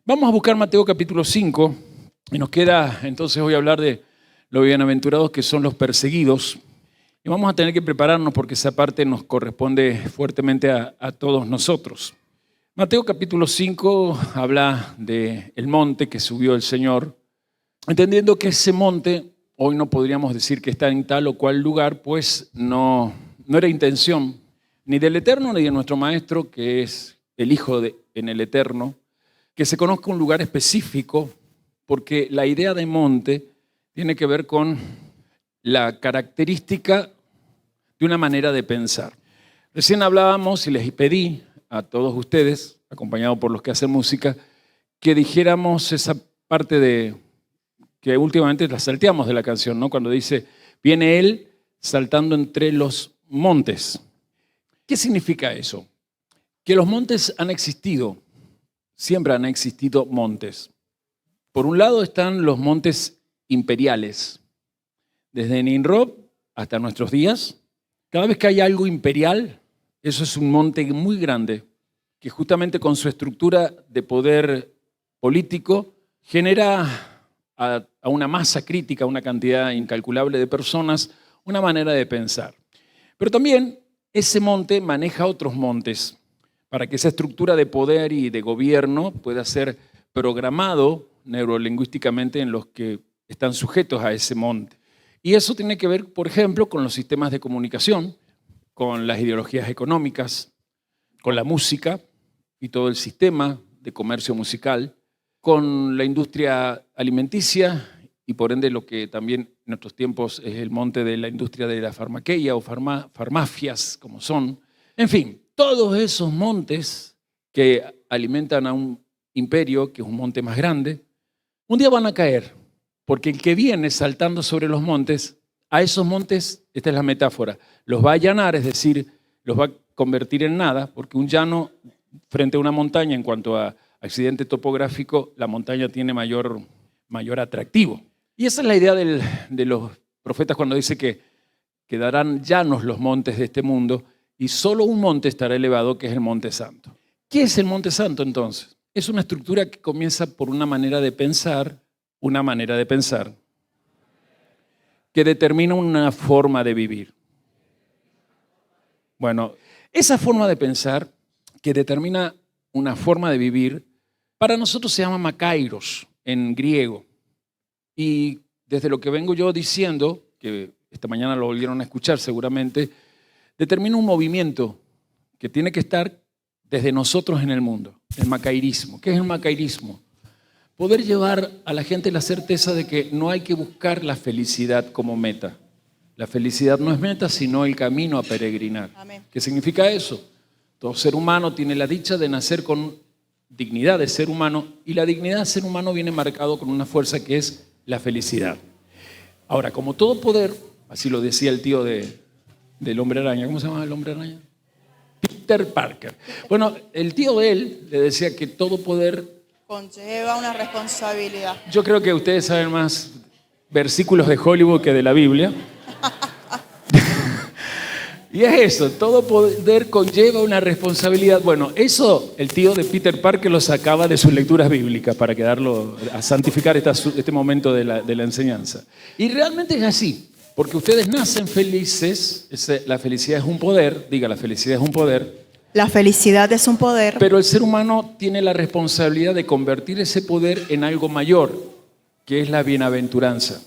Vamos a buscar Mateo capítulo 5 y nos queda entonces hoy hablar de los bienaventurados que son los perseguidos. Y vamos a tener que prepararnos porque esa parte nos corresponde fuertemente a todos nosotros. Mateo capítulo 5 habla del monte que subió el Señor, entendiendo que ese monte, hoy no podríamos decir que está en tal o cual lugar, pues no era intención ni del Eterno ni de nuestro Maestro, que es el Hijo en el Eterno, que se conozca un lugar específico, porque la idea de monte tiene que ver con la característica de una manera de pensar. Recién hablábamos y les pedí a todos ustedes, acompañado por los que hacen música, que dijéramos esa parte de que últimamente la salteamos de la canción, ¿no? Cuando dice, viene Él saltando entre los montes. ¿Qué significa eso? Que los montes han existido, siempre han existido montes. Por un lado están los montes imperiales, desde Nimrod hasta nuestros días. Cada vez que hay algo imperial, eso es un monte muy grande, que justamente con su estructura de poder político genera a una masa crítica, a una cantidad incalculable de personas, una manera de pensar. Pero también ese monte maneja otros montes para que esa estructura de poder y de gobierno pueda ser programado neurolingüísticamente en los que están sujetos a ese monte. Y eso tiene que ver, por ejemplo, con los sistemas de comunicación, con las ideologías económicas, con la música y todo el sistema de comercio musical, con la industria alimenticia y por ende lo que también en nuestros tiempos es el monte de la industria de la farmaqueia o farmacias, como son. En fin, todos esos montes que alimentan a un imperio, que es un monte más grande, un día van a caer, porque el que viene saltando sobre los montes, a esos montes, esta es la metáfora, los va a allanar, es decir, los va a convertir en nada, porque un llano frente a una montaña, en cuanto a accidente topográfico, la montaña tiene mayor atractivo. Y esa es la idea de los profetas cuando dice que quedarán llanos los montes de este mundo y solo un monte estará elevado, que es el Monte Santo. ¿Qué es el Monte Santo entonces? Es una estructura que comienza por una manera de pensar que determina una forma de vivir. Bueno, esa forma de pensar que determina una forma de vivir, para nosotros se llama makairos en griego. Y desde lo que vengo yo diciendo, que esta mañana lo volvieron a escuchar seguramente, determina un movimiento que tiene que estar desde nosotros en el mundo, el makairismo. ¿Qué es el makairismo? Poder llevar a la gente la certeza de que no hay que buscar la felicidad como meta. La felicidad no es meta, sino el camino a peregrinar. Amén. ¿Qué significa eso? Todo ser humano tiene la dicha de nacer con dignidad de ser humano y la dignidad de ser humano viene marcado con una fuerza que es la felicidad. Ahora, como todo poder, así lo decía el tío del hombre araña, ¿cómo se llama el hombre araña? Peter Parker. Bueno, el tío de él le decía que todo poder conlleva una responsabilidad. Yo creo que ustedes saben más versículos de Hollywood que de la Biblia. Y es eso, todo poder conlleva una responsabilidad. Bueno, eso el tío de Peter Parker lo sacaba de sus lecturas bíblicas para quedarlo a santificar este momento de la enseñanza. Y realmente es así, porque ustedes nacen felices, la felicidad es un poder, diga, la felicidad es un poder. La felicidad es un poder. Pero el ser humano tiene la responsabilidad de convertir ese poder en algo mayor, que es la bienaventuranza.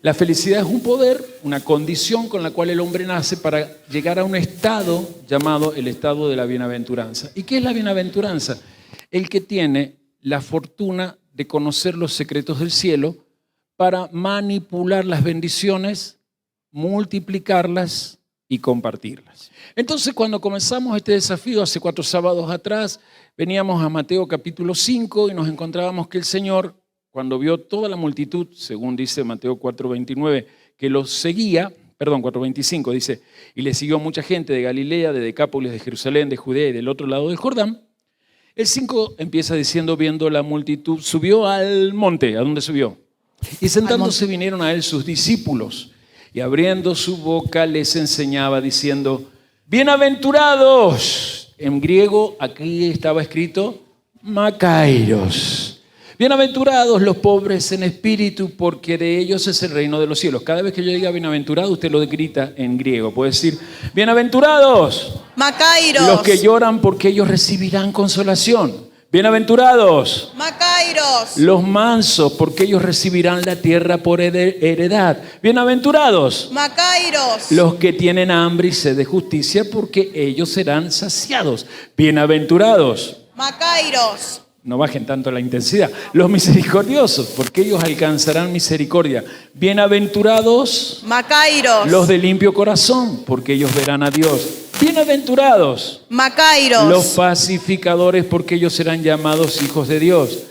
La felicidad es un poder, una condición con la cual el hombre nace para llegar a un estado llamado el estado de la bienaventuranza. ¿Y qué es la bienaventuranza? El que tiene la fortuna de conocer los secretos del cielo para manipular las bendiciones, multiplicarlas y compartirlas. Entonces, cuando comenzamos este desafío hace 4 sábados atrás, veníamos a Mateo capítulo 5 y nos encontrábamos que el Señor, cuando vio toda la multitud, según dice Mateo 4:29, que los seguía, 4:25 dice, y le siguió mucha gente de Galilea, de Decápolis, de Jerusalén, de Judea y del otro lado del Jordán. El 5 empieza diciendo, viendo la multitud, subió al monte. ¿A dónde subió? Y sentándose vinieron a él sus discípulos, y abriendo su boca les enseñaba diciendo, bienaventurados. En griego aquí estaba escrito makairos. Bienaventurados los pobres en espíritu, porque de ellos es el reino de los cielos. Cada vez que yo diga bienaventurado, usted lo grita en griego. Puede decir, bienaventurados Macairos. los que lloran, porque ellos recibirán consolación. Bienaventurados Macairos. los mansos, porque ellos recibirán la tierra por heredad. Bienaventurados Macairos. los que tienen hambre y sed de justicia, porque ellos serán saciados. Bienaventurados. Macairos. No bajen tanto la intensidad. Los misericordiosos, porque ellos alcanzarán misericordia. Bienaventurados Macairos. los de limpio corazón, porque ellos verán a Dios. Bienaventurados Macairos. los pacificadores, porque ellos serán llamados hijos de Dios.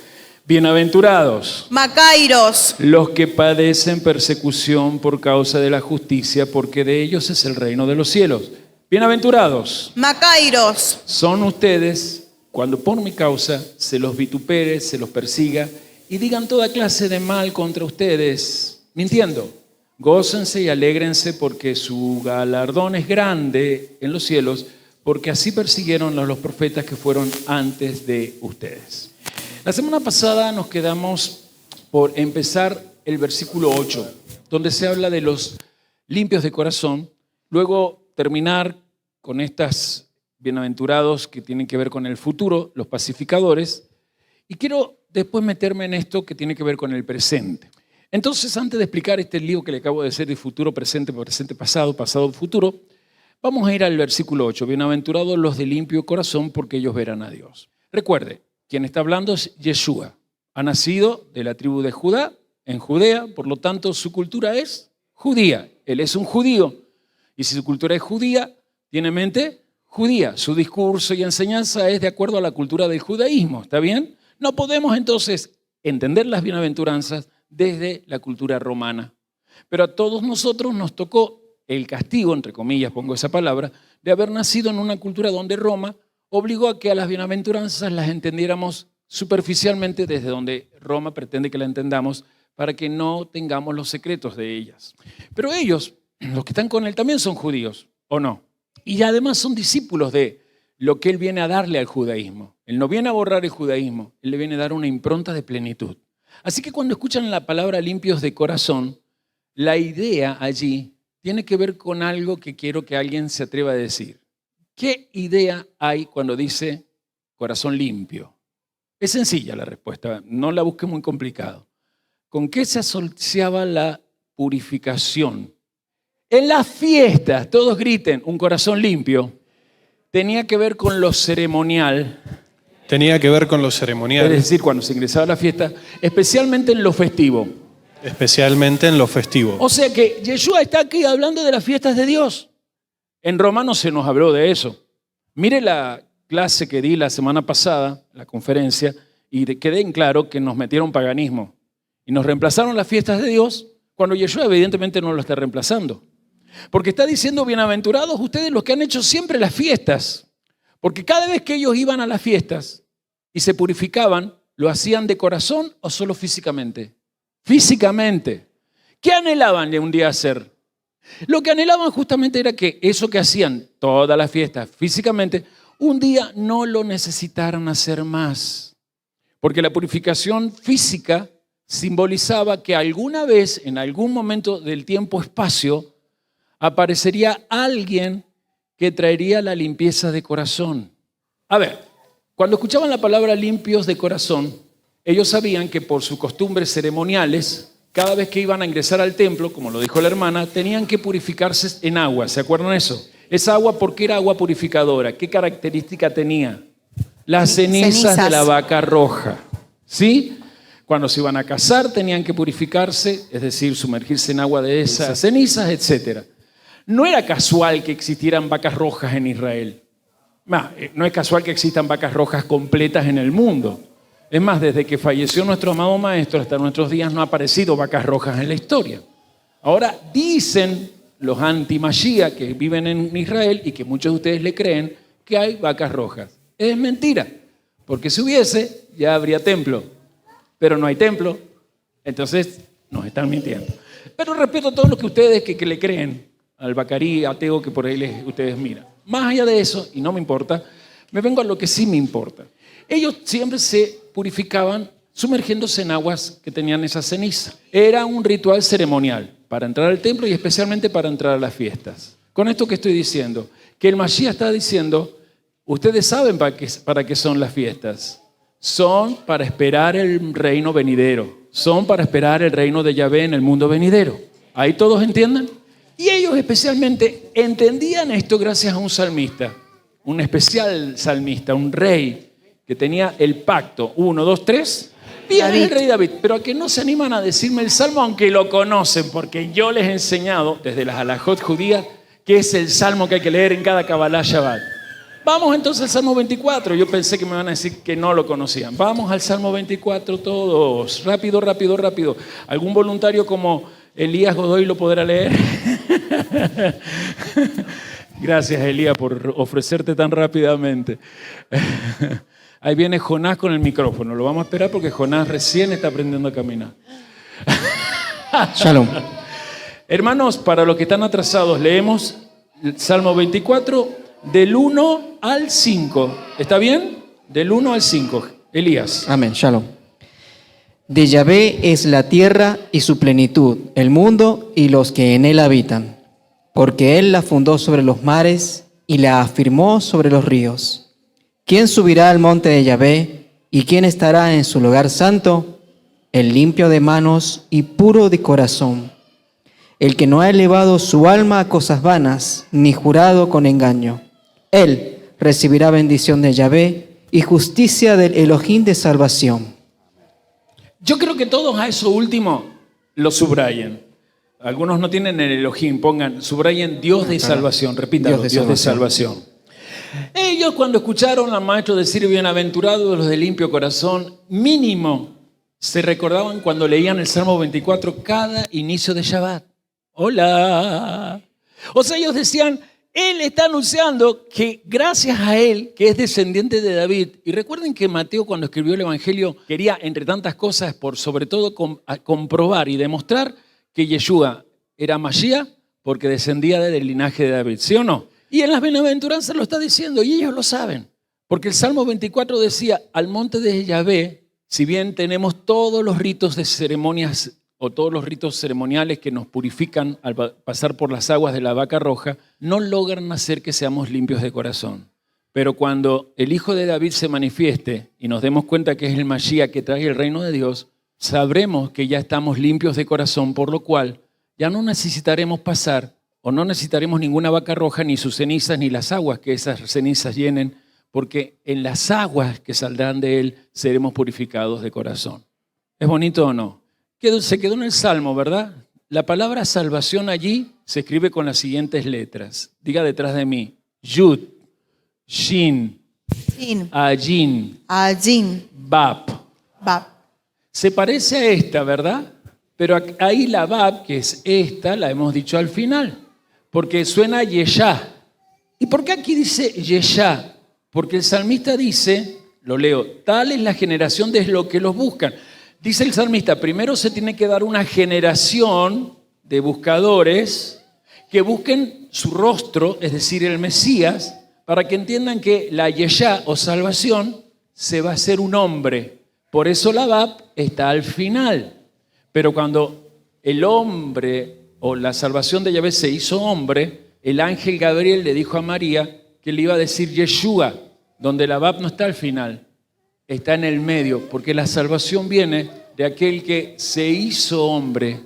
Bienaventurados Macairos. los que padecen persecución por causa de la justicia, porque de ellos es el reino de los cielos. Bienaventurados Macairos. son ustedes cuando por mi causa se los vitupere, se los persiga y digan toda clase de mal contra ustedes, mintiendo. Gócense y alégrense, porque su galardón es grande en los cielos, porque así persiguieron a los profetas que fueron antes de ustedes. La semana pasada nos quedamos por empezar el versículo 8, donde se habla de los limpios de corazón, luego terminar con estas bienaventurados que tienen que ver con el futuro, los pacificadores, y quiero después meterme en esto que tiene que ver con el presente. Entonces, antes de explicar este lío que le acabo de decir de futuro, presente, pasado, pasado, futuro, vamos a ir al versículo 8. Bienaventurados los de limpio corazón, porque ellos verán a Dios. Recuerde, quien está hablando es Yeshua. Ha nacido de la tribu de Judá, en Judea, por lo tanto su cultura es judía. Él es un judío, y si su cultura es judía, tiene mente judía. Su discurso y enseñanza es de acuerdo a la cultura del judaísmo, ¿está bien? No podemos entonces entender las bienaventuranzas desde la cultura romana. Pero a todos nosotros nos tocó el castigo, entre comillas pongo esa palabra, de haber nacido en una cultura donde Roma obligó a que a las bienaventuranzas las entendiéramos superficialmente desde donde Roma pretende que la entendamos, para que no tengamos los secretos de ellas. Pero ellos, los que están con él, también son judíos, ¿o no? Y además son discípulos de lo que él viene a darle al judaísmo. Él no viene a borrar el judaísmo, él le viene a dar una impronta de plenitud. Así que cuando escuchan la palabra limpios de corazón, la idea allí tiene que ver con algo que quiero que alguien se atreva a decir. ¿Qué idea hay cuando dice corazón limpio? Es sencilla la respuesta, no la busque muy complicado. ¿Con qué se asociaba la purificación? En las fiestas, todos griten, un corazón limpio, tenía que ver con lo ceremonial. Tenía que ver con lo ceremonial. Es decir, cuando se ingresaba a la fiesta, especialmente en lo festivo. Especialmente en lo festivo. O sea que Yeshua está aquí hablando de las fiestas de Dios. En Romanos se nos habló de eso. Mire la clase que di la semana pasada, la conferencia, y quedé en claro que nos metieron paganismo. Y nos reemplazaron las fiestas de Dios, cuando Yeshua evidentemente no lo está reemplazando. Porque está diciendo, bienaventurados ustedes los que han hecho siempre las fiestas. Porque cada vez que ellos iban a las fiestas y se purificaban, ¿lo hacían de corazón o solo físicamente? Físicamente. ¿Qué anhelaban de un día hacer? Lo que anhelaban justamente era que eso que hacían todas las fiestas físicamente, un día no lo necesitaran hacer más. Porque la purificación física simbolizaba que alguna vez, en algún momento del tiempo-espacio, aparecería alguien que traería la limpieza de corazón. A ver, cuando escuchaban la palabra limpios de corazón, ellos sabían que por sus costumbres ceremoniales, cada vez que iban a ingresar al templo, como lo dijo la hermana, tenían que purificarse en agua. ¿Se acuerdan de eso? Esa agua, ¿por qué era agua purificadora? ¿Qué característica tenía? Las cenizas de la vaca roja. ¿Sí? Cuando se iban a casar tenían que purificarse, es decir, sumergirse en agua de esas cenizas, etc. No era casual que existieran vacas rojas en Israel. No es casual que existan vacas rojas completas en el mundo. Es más, desde que falleció nuestro amado maestro hasta nuestros días no ha aparecido vacas rojas en la historia. Ahora dicen los anti-Mashiach que viven en Israel y que muchos de ustedes le creen que hay vacas rojas. Es mentira, porque si hubiese ya habría templo, pero no hay templo, entonces nos están mintiendo. Pero respeto a todos los que ustedes que le creen, al bacarí ateo que por ahí ustedes miran. Más allá de eso, y no me importa, me vengo a lo que sí me importa. Ellos siempre se purificaban sumergiéndose en aguas que tenían esa ceniza. Era un ritual ceremonial para entrar al templo y especialmente para entrar a las fiestas. Con esto que estoy diciendo, que el Mashiach está diciendo, ustedes saben para qué son las fiestas. Son para esperar el reino venidero. Son para esperar el reino de Yahvé en el mundo venidero. ¿Ahí todos entienden? Y ellos especialmente entendían esto gracias a un salmista, un especial salmista, un rey que tenía el pacto. 1, 2, 3. Bien, el rey David. Pero a que no se animan a decirme el salmo, aunque lo conocen, porque yo les he enseñado desde las halajot judías que es el salmo que hay que leer en cada Kabbalah Shabbat. Vamos entonces al Salmo 24. Yo pensé que me van a decir que no lo conocían. Vamos al Salmo 24 todos. Rápido, rápido, rápido. ¿Algún voluntario como Elías Godoy lo podrá leer? Gracias, Elías, por ofrecerte tan rápidamente. Ahí viene Jonás con el micrófono. Lo vamos a esperar porque Jonás recién está aprendiendo a caminar. Shalom. Hermanos, para los que están atrasados, leemos el Salmo 24 del 1 al 5. ¿Está bien? Del 1 al 5. Elías. Amén. Shalom. De Yahvé es la tierra y su plenitud, el mundo y los que en él habitan. Porque él la fundó sobre los mares y la afirmó sobre los ríos. ¿Quién subirá al monte de Yahvé y quién estará en su lugar santo? El limpio de manos y puro de corazón, el que no ha elevado su alma a cosas vanas, ni jurado con engaño. Él recibirá bendición de Yahvé y justicia del Elohim de salvación. Yo creo que todos a eso último lo subrayen. Algunos no tienen el Elohim, subrayen Dios de salvación. Repítalo, Dios de salvación. Ellos cuando escucharon al maestro decir bienaventurados los de limpio corazón, mínimo se recordaban cuando leían el Salmo 24 cada inicio de Shabbat. Hola. O sea, ellos decían, él está anunciando que gracias a él, que es descendiente de David, y recuerden que Mateo cuando escribió el Evangelio quería, entre tantas cosas, por sobre todo comprobar y demostrar que Yeshua era Mashiach porque descendía del linaje de David, ¿sí o no? Y en las bienaventuranzas lo está diciendo y ellos lo saben, porque el Salmo 24 decía, al monte de Yahvé, si bien tenemos todos los ritos de ceremonias o todos los ritos ceremoniales que nos purifican al pasar por las aguas de la vaca roja, no logran hacer que seamos limpios de corazón. Pero cuando el Hijo de David se manifieste y nos demos cuenta que es el Mashiach que trae el reino de Dios, sabremos que ya estamos limpios de corazón, por lo cual ya no necesitaremos pasar o no necesitaremos ninguna vaca roja, ni sus cenizas, ni las aguas que esas cenizas llenen, porque en las aguas que saldrán de él seremos purificados de corazón. ¿Es bonito o no? Se quedó en el Salmo, ¿verdad? La palabra salvación allí se escribe con las siguientes letras. Diga detrás de mí. Yud, Shin, Sin. Ayin, Ajin. Bab. Bab. Se parece a esta, ¿verdad? Pero ahí la Bab, que es esta, la hemos dicho al final. Porque suena Yeshá. ¿Y por qué aquí dice Yeshá? Porque el salmista dice, lo leo, tal es la generación de los que los buscan. Dice el salmista, primero se tiene que dar una generación de buscadores que busquen su rostro, es decir, el Mesías, para que entiendan que la Yeshá o salvación se va a hacer un hombre. Por eso la Bab está al final. Pero cuando el hombre o la salvación de Yahvé se hizo hombre, el ángel Gabriel le dijo a María que le iba a decir Yeshua, donde la Bab no está al final. Está en el medio, porque la salvación viene de aquel que se hizo hombre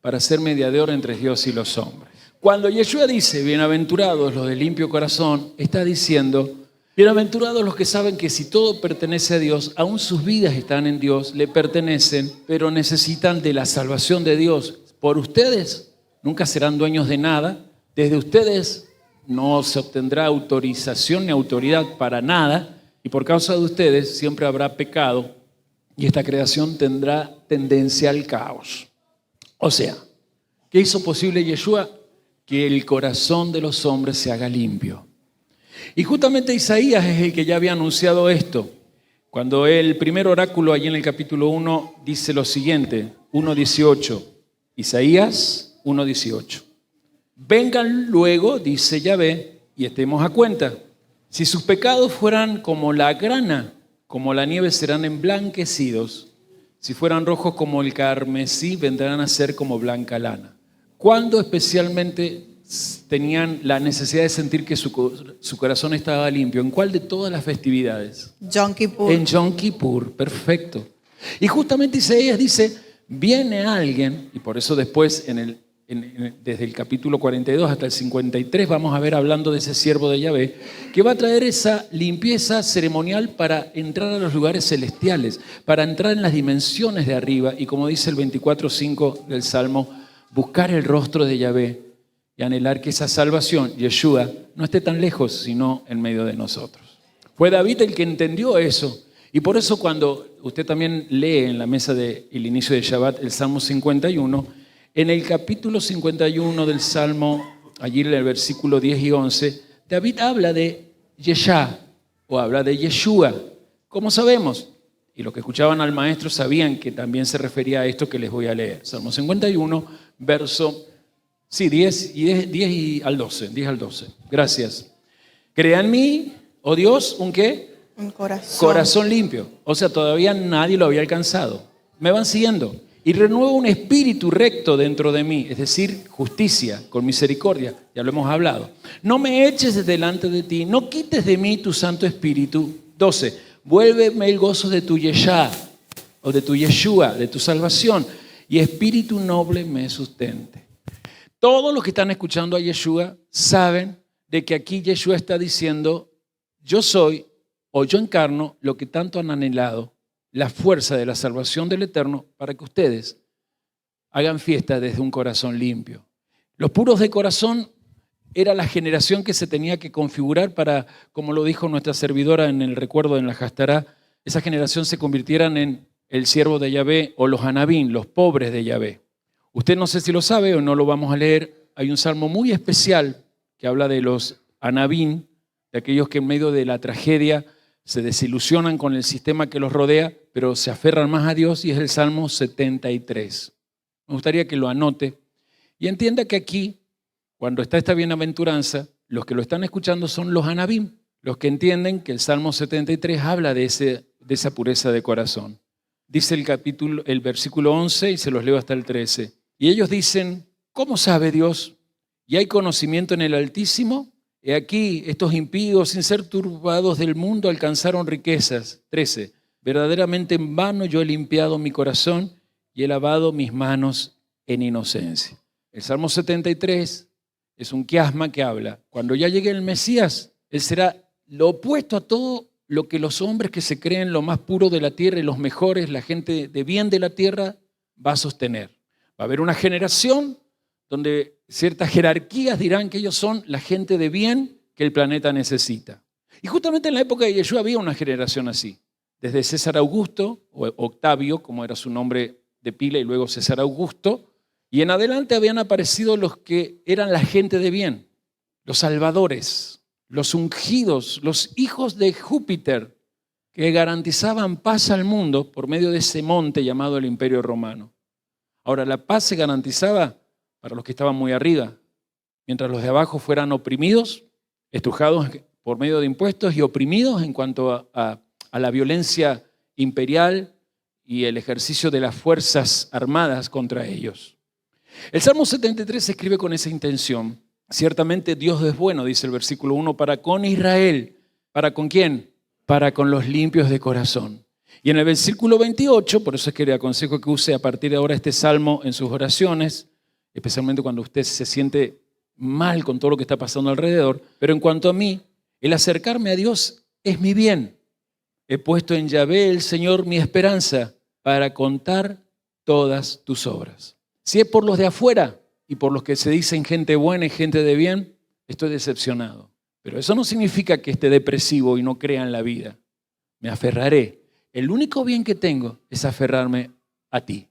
para ser mediador entre Dios y los hombres. Cuando Yeshua dice, bienaventurados los de limpio corazón, está diciendo, bienaventurados los que saben que si todo pertenece a Dios, aún sus vidas están en Dios, le pertenecen, pero necesitan de la salvación de Dios. Por ustedes nunca serán dueños de nada, desde ustedes no se obtendrá autorización ni autoridad para nada, y por causa de ustedes siempre habrá pecado y esta creación tendrá tendencia al caos. O sea, ¿qué hizo posible Yeshua? Que el corazón de los hombres se haga limpio. Y justamente Isaías es el que ya había anunciado esto. Cuando el primer oráculo allí en el capítulo 1 dice lo siguiente, 1:18, Isaías 1:18. Vengan luego, dice Yahvé, y estemos a cuenta. Si sus pecados fueran como la grana, como la nieve serán emblanquecidos. Si fueran rojos como el carmesí, vendrán a ser como blanca lana. ¿Cuándo especialmente tenían la necesidad de sentir que su corazón estaba limpio? ¿En cuál de todas las festividades? Yom Kippur. En Yom Kippur, perfecto. Y justamente Isaías dice, viene alguien, y por eso después desde el capítulo 42 hasta el 53 vamos a ver hablando de ese siervo de Yahvé, que va a traer esa limpieza ceremonial para entrar a los lugares celestiales, para entrar en las dimensiones de arriba, y como dice el 24:5 del Salmo, buscar el rostro de Yahvé y anhelar que esa salvación, Yeshua, no esté tan lejos, sino en medio de nosotros. Fue David el que entendió eso, y por eso cuando usted también lee en la mesa del inicio de Shabbat el Salmo 51, en el capítulo 51 del Salmo, allí en el versículo 10 y 11, David habla de Yeshá, o habla de Yeshua. ¿Cómo sabemos? Y los que escuchaban al maestro sabían que también se refería a esto que les voy a leer. Salmo 51, verso 10 y al 12. 10 al 12. Gracias. Crea en mí, oh Dios, ¿un qué? Un corazón. Corazón limpio. O sea, todavía nadie lo había alcanzado. ¿Me van siguiendo? Y renueva un espíritu recto dentro de mí, es decir, justicia, con misericordia, ya lo hemos hablado. No me eches de delante de ti, no quites de mí tu Santo Espíritu. 12, vuélveme el gozo de tu Yeshá, o de tu Yeshua, de tu salvación, y espíritu noble me sustente. Todos los que están escuchando a Yeshua saben de que aquí Yeshua está diciendo, yo soy, o yo encarno, lo que tanto han anhelado, la fuerza de la salvación del Eterno para que ustedes hagan fiesta desde un corazón limpio. Los puros de corazón era la generación que se tenía que configurar para, como lo dijo nuestra servidora en el recuerdo en la Hastará, esa generación se convirtieran en el siervo de Yahvé o los anabín, los pobres de Yahvé. Usted no sé si lo sabe o no lo vamos a leer, hay un salmo muy especial que habla de los anabín, de aquellos que en medio de la tragedia se desilusionan con el sistema que los rodea, pero se aferran más a Dios, y es el Salmo 73. Me gustaría que lo anote y entienda que aquí, cuando está esta bienaventuranza, los que lo están escuchando son los anabim, los que entienden que el Salmo 73 habla de esa pureza de corazón. Dice el versículo 11, y se los leo hasta el 13. Y ellos dicen, ¿cómo sabe Dios? ¿Y hay conocimiento en el Altísimo? He aquí, estos impíos, sin ser turbados del mundo, alcanzaron riquezas. 13. Verdaderamente en vano yo he limpiado mi corazón y he lavado mis manos en inocencia. El Salmo 73 es un quiasma que habla. Cuando ya llegue el Mesías, Él será lo opuesto a todo lo que los hombres que se creen lo más puro de la tierra y los mejores, la gente de bien de la tierra, va a sostener. Va a haber una generación donde ciertas jerarquías dirán que ellos son la gente de bien que el planeta necesita. Y justamente en la época de Yeshua había una generación así. Desde César Augusto, o Octavio, como era su nombre de pila, y luego César Augusto, y en adelante habían aparecido los que eran la gente de bien, los salvadores, los ungidos, los hijos de Júpiter, que garantizaban paz al mundo por medio de ese monte llamado el Imperio Romano. Ahora, la paz se garantizaba para los que estaban muy arriba, mientras los de abajo fueran oprimidos, estrujados por medio de impuestos y oprimidos en cuanto a la violencia imperial y el ejercicio de las fuerzas armadas contra ellos. El Salmo 73 se escribe con esa intención. Ciertamente Dios es bueno, dice el versículo 1, para con Israel. ¿Para con quién? Para con los limpios de corazón. Y en el versículo 28, por eso es que le aconsejo que use a partir de ahora este salmo en sus oraciones, especialmente cuando usted se siente mal con todo lo que está pasando alrededor. Pero en cuanto a mí, el acercarme a Dios es mi bien. He puesto en Yahvé, el Señor, mi esperanza para contar todas tus obras. Si es por los de afuera y por los que se dicen gente buena y gente de bien, estoy decepcionado. Pero eso no significa que esté depresivo y no crea en la vida. Me aferraré. El único bien que tengo es aferrarme a ti,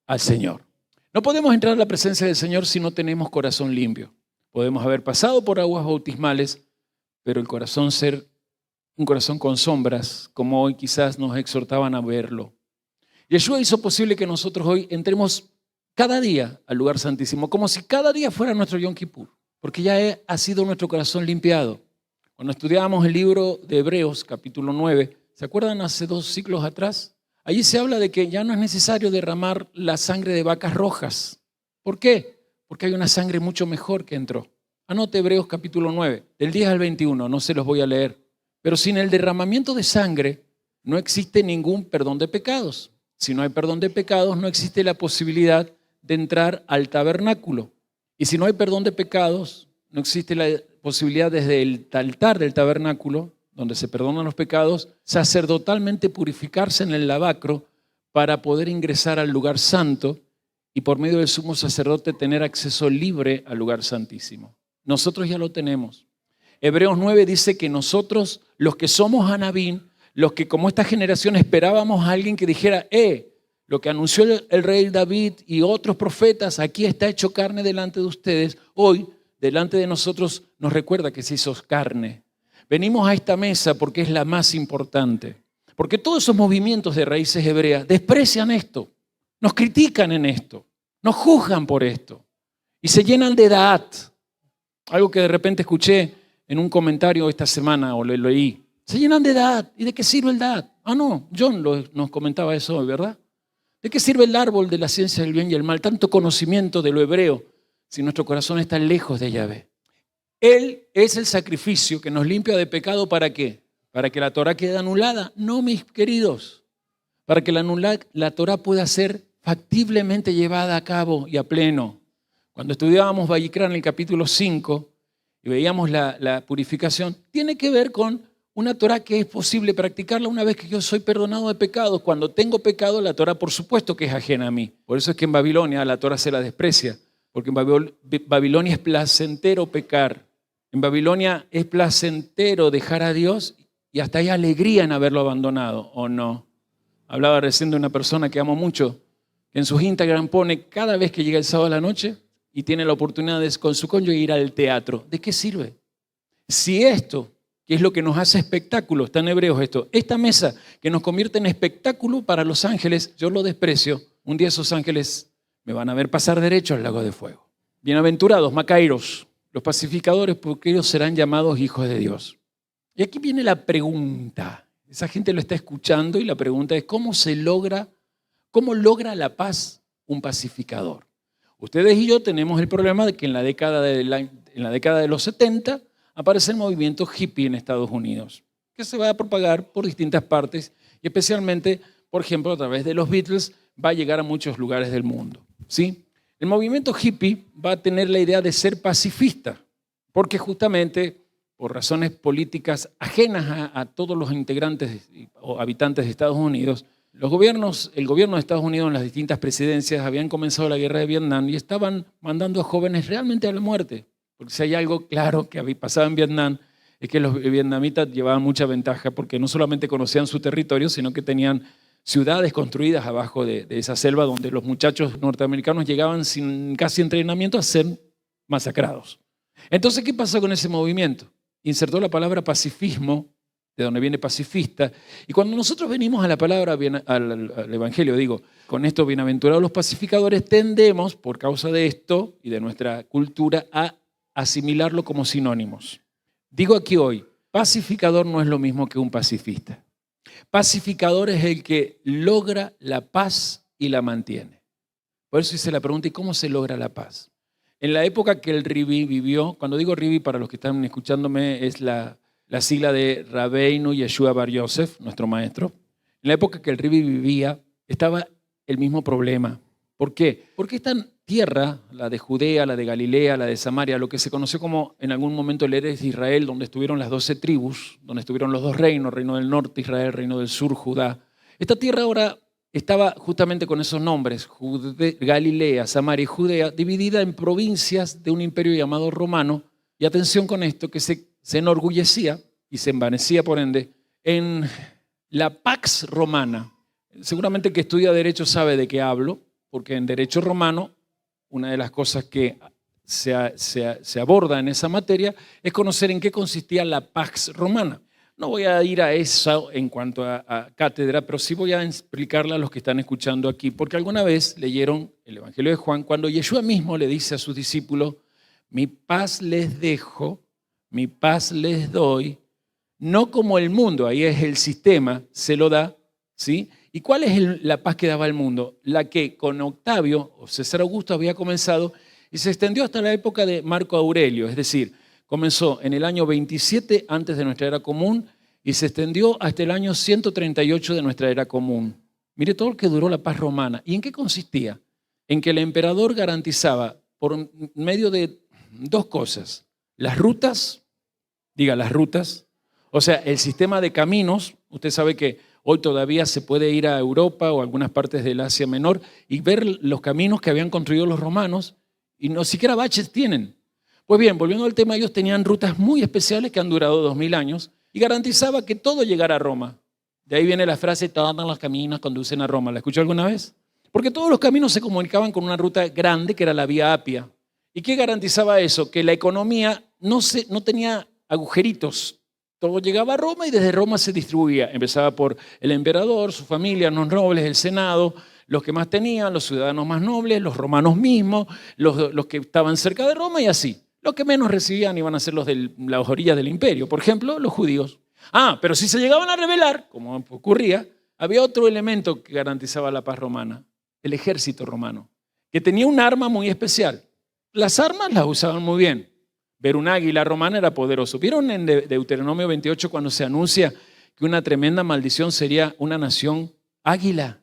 al Señor. No podemos entrar a la presencia del Señor si no tenemos corazón limpio. Podemos haber pasado por aguas bautismales, pero el corazón ser un corazón con sombras, como hoy quizás nos exhortaban a verlo. Yeshua hizo posible que nosotros hoy entremos cada día al lugar santísimo, como si cada día fuera nuestro Yom Kippur, porque ya ha sido nuestro corazón limpiado. Cuando estudiábamos el libro de Hebreos, capítulo 9, ¿se acuerdan hace 2 ciclos atrás? allí se habla de que ya no es necesario derramar la sangre de vacas rojas. ¿Por qué? Porque hay una sangre mucho mejor que entró. Anote Hebreos capítulo 9, del 10 al 21, no se los voy a leer. Pero sin el derramamiento de sangre no existe ningún perdón de pecados. Si no hay perdón de pecados, no existe la posibilidad de entrar al tabernáculo. Y si no hay perdón de pecados, no existe la posibilidad desde el altar del tabernáculo, donde se perdonan los pecados, sacerdotalmente purificarse en el lavacro para poder ingresar al lugar santo y por medio del sumo sacerdote tener acceso libre al lugar santísimo. Nosotros ya lo tenemos. Hebreos 9 dice que nosotros, los que somos Anabín, los que como esta generación esperábamos a alguien que dijera, lo que anunció el rey David y otros profetas, aquí está hecho carne delante de ustedes, hoy delante de nosotros nos recuerda que se hizo carne. Venimos a esta mesa porque es la más importante, porque todos esos movimientos de raíces hebreas desprecian esto, nos critican en esto, nos juzgan por esto y se llenan de Daat. Algo que de repente escuché en un comentario esta semana o lo leí. Se llenan de Daat. ¿Y de qué sirve el Daat? No, John nos comentaba eso hoy, ¿verdad? ¿De qué sirve el árbol de la ciencia del bien y el mal? Tanto conocimiento de lo hebreo si nuestro corazón está lejos de Yahvé. Él es el sacrificio que nos limpia de pecado. ¿Para qué? ¿Para que la Torah quede anulada? No, mis queridos. Para que la Torah pueda ser factiblemente llevada a cabo y a pleno. Cuando estudiábamos Vayikra en el capítulo 5 y veíamos la purificación, tiene que ver con una Torah que es posible practicarla una vez que yo soy perdonado de pecados. Cuando tengo pecado, la Torah por supuesto que es ajena a mí. Por eso es que en Babilonia la Torah se la desprecia, porque en Babilonia es placentero pecar. En Babilonia es placentero dejar a Dios y hasta hay alegría en haberlo abandonado, ¿o no? Hablaba recién de una persona que amo mucho, que en sus Instagram pone cada vez que llega el sábado a la noche y tiene la oportunidad de con su cónyuge ir al teatro. ¿De qué sirve? Si esto, que es lo que nos hace espectáculo, está en Hebreos esto, esta mesa que nos convierte en espectáculo para los ángeles, yo lo desprecio, un día esos ángeles me van a ver pasar derecho al lago de fuego. Bienaventurados, macairos, los pacificadores, porque ellos serán llamados hijos de Dios. Y aquí viene la pregunta. Esa gente lo está escuchando y la pregunta es, ¿cómo logra la paz un pacificador? Ustedes y yo tenemos el problema de que en la década de los 70 aparece el movimiento hippie en Estados Unidos, que se va a propagar por distintas partes y especialmente, por ejemplo, a través de los Beatles, va a llegar a muchos lugares del mundo, ¿sí? El movimiento hippie va a tener la idea de ser pacifista, porque justamente por razones políticas ajenas a todos los integrantes o habitantes de Estados Unidos, el gobierno de Estados Unidos en las distintas presidencias habían comenzado la guerra de Vietnam y estaban mandando a jóvenes realmente a la muerte. Porque si hay algo claro que pasaba en Vietnam, es que los vietnamitas llevaban mucha ventaja porque no solamente conocían su territorio, sino que tenían ciudades construidas abajo de esa selva donde los muchachos norteamericanos llegaban sin casi entrenamiento a ser masacrados. Entonces, ¿qué pasó con ese movimiento? Insertó la palabra pacifismo, de donde viene pacifista, y cuando nosotros venimos a la palabra, al Evangelio, con esto bienaventurados los pacificadores, tendemos, por causa de esto y de nuestra cultura, a asimilarlo como sinónimos. Digo aquí hoy, pacificador no es lo mismo que un pacifista. Pacificador es el que logra la paz y la mantiene. Por eso hice la pregunta, ¿y cómo se logra la paz? En la época que el Ribi vivió, cuando digo Ribi, para los que están escuchándome, es la sigla de Rabbeinu Yeshua Bar Yosef, nuestro maestro. En la época que el Ribi vivía, estaba el mismo problema. ¿Por qué? Porque esta tierra, la de Judea, la de Galilea, la de Samaria, lo que se conoció como en algún momento el Eretz de Israel, donde estuvieron las 12 tribus, donde estuvieron los dos reinos, reino del norte Israel, reino del sur Judá. Esta tierra ahora estaba justamente con esos nombres, Galilea, Samaria y Judea, dividida en provincias de un imperio llamado romano. Y atención con esto, que se enorgullecía y se envanecía por ende en la Pax Romana. Seguramente el que estudia derecho sabe de qué hablo, porque en derecho romano una de las cosas que se aborda en esa materia es conocer en qué consistía la Pax Romana. No voy a ir a eso en cuanto a cátedra, pero sí voy a explicarla a los que están escuchando aquí, porque alguna vez leyeron el Evangelio de Juan cuando Yeshua mismo le dice a sus discípulos, mi paz les dejo, mi paz les doy, no como el mundo, ahí es el sistema, se lo da, ¿sí? ¿Y cuál es la paz que daba el mundo? La que con Octavio o César Augusto había comenzado y se extendió hasta la época de Marco Aurelio, es decir, comenzó en el año 27 antes de nuestra era común y se extendió hasta el año 138 de nuestra era común. Mire todo lo que duró la paz romana. ¿Y en qué consistía? En que el emperador garantizaba por medio de dos cosas. Las rutas, o sea, el sistema de caminos. Usted sabe que hoy todavía se puede ir a Europa o a algunas partes del Asia Menor y ver los caminos que habían construido los romanos y no siquiera baches tienen. Pues bien, volviendo al tema, ellos tenían rutas muy especiales que han durado 2000 años y garantizaba que todo llegara a Roma. De ahí viene la frase, todos los caminos conducen a Roma. ¿La escuchó alguna vez? Porque todos los caminos se comunicaban con una ruta grande que era la Vía Apia. ¿Y qué garantizaba eso? Que la economía no tenía agujeritos. Todo llegaba a Roma y desde Roma se distribuía. Empezaba por el emperador, su familia, los nobles, el senado, los que más tenían, los ciudadanos más nobles, los romanos mismos, los que estaban cerca de Roma y así. Los que menos recibían iban a ser los de las orillas del imperio. Por ejemplo, los judíos. Pero si se llegaban a rebelar, como ocurría, había otro elemento que garantizaba la paz romana, el ejército romano, que tenía un arma muy especial. Las armas las usaban muy bien. Ver un águila romana era poderoso. ¿Vieron en Deuteronomio 28 cuando se anuncia que una tremenda maldición sería una nación águila?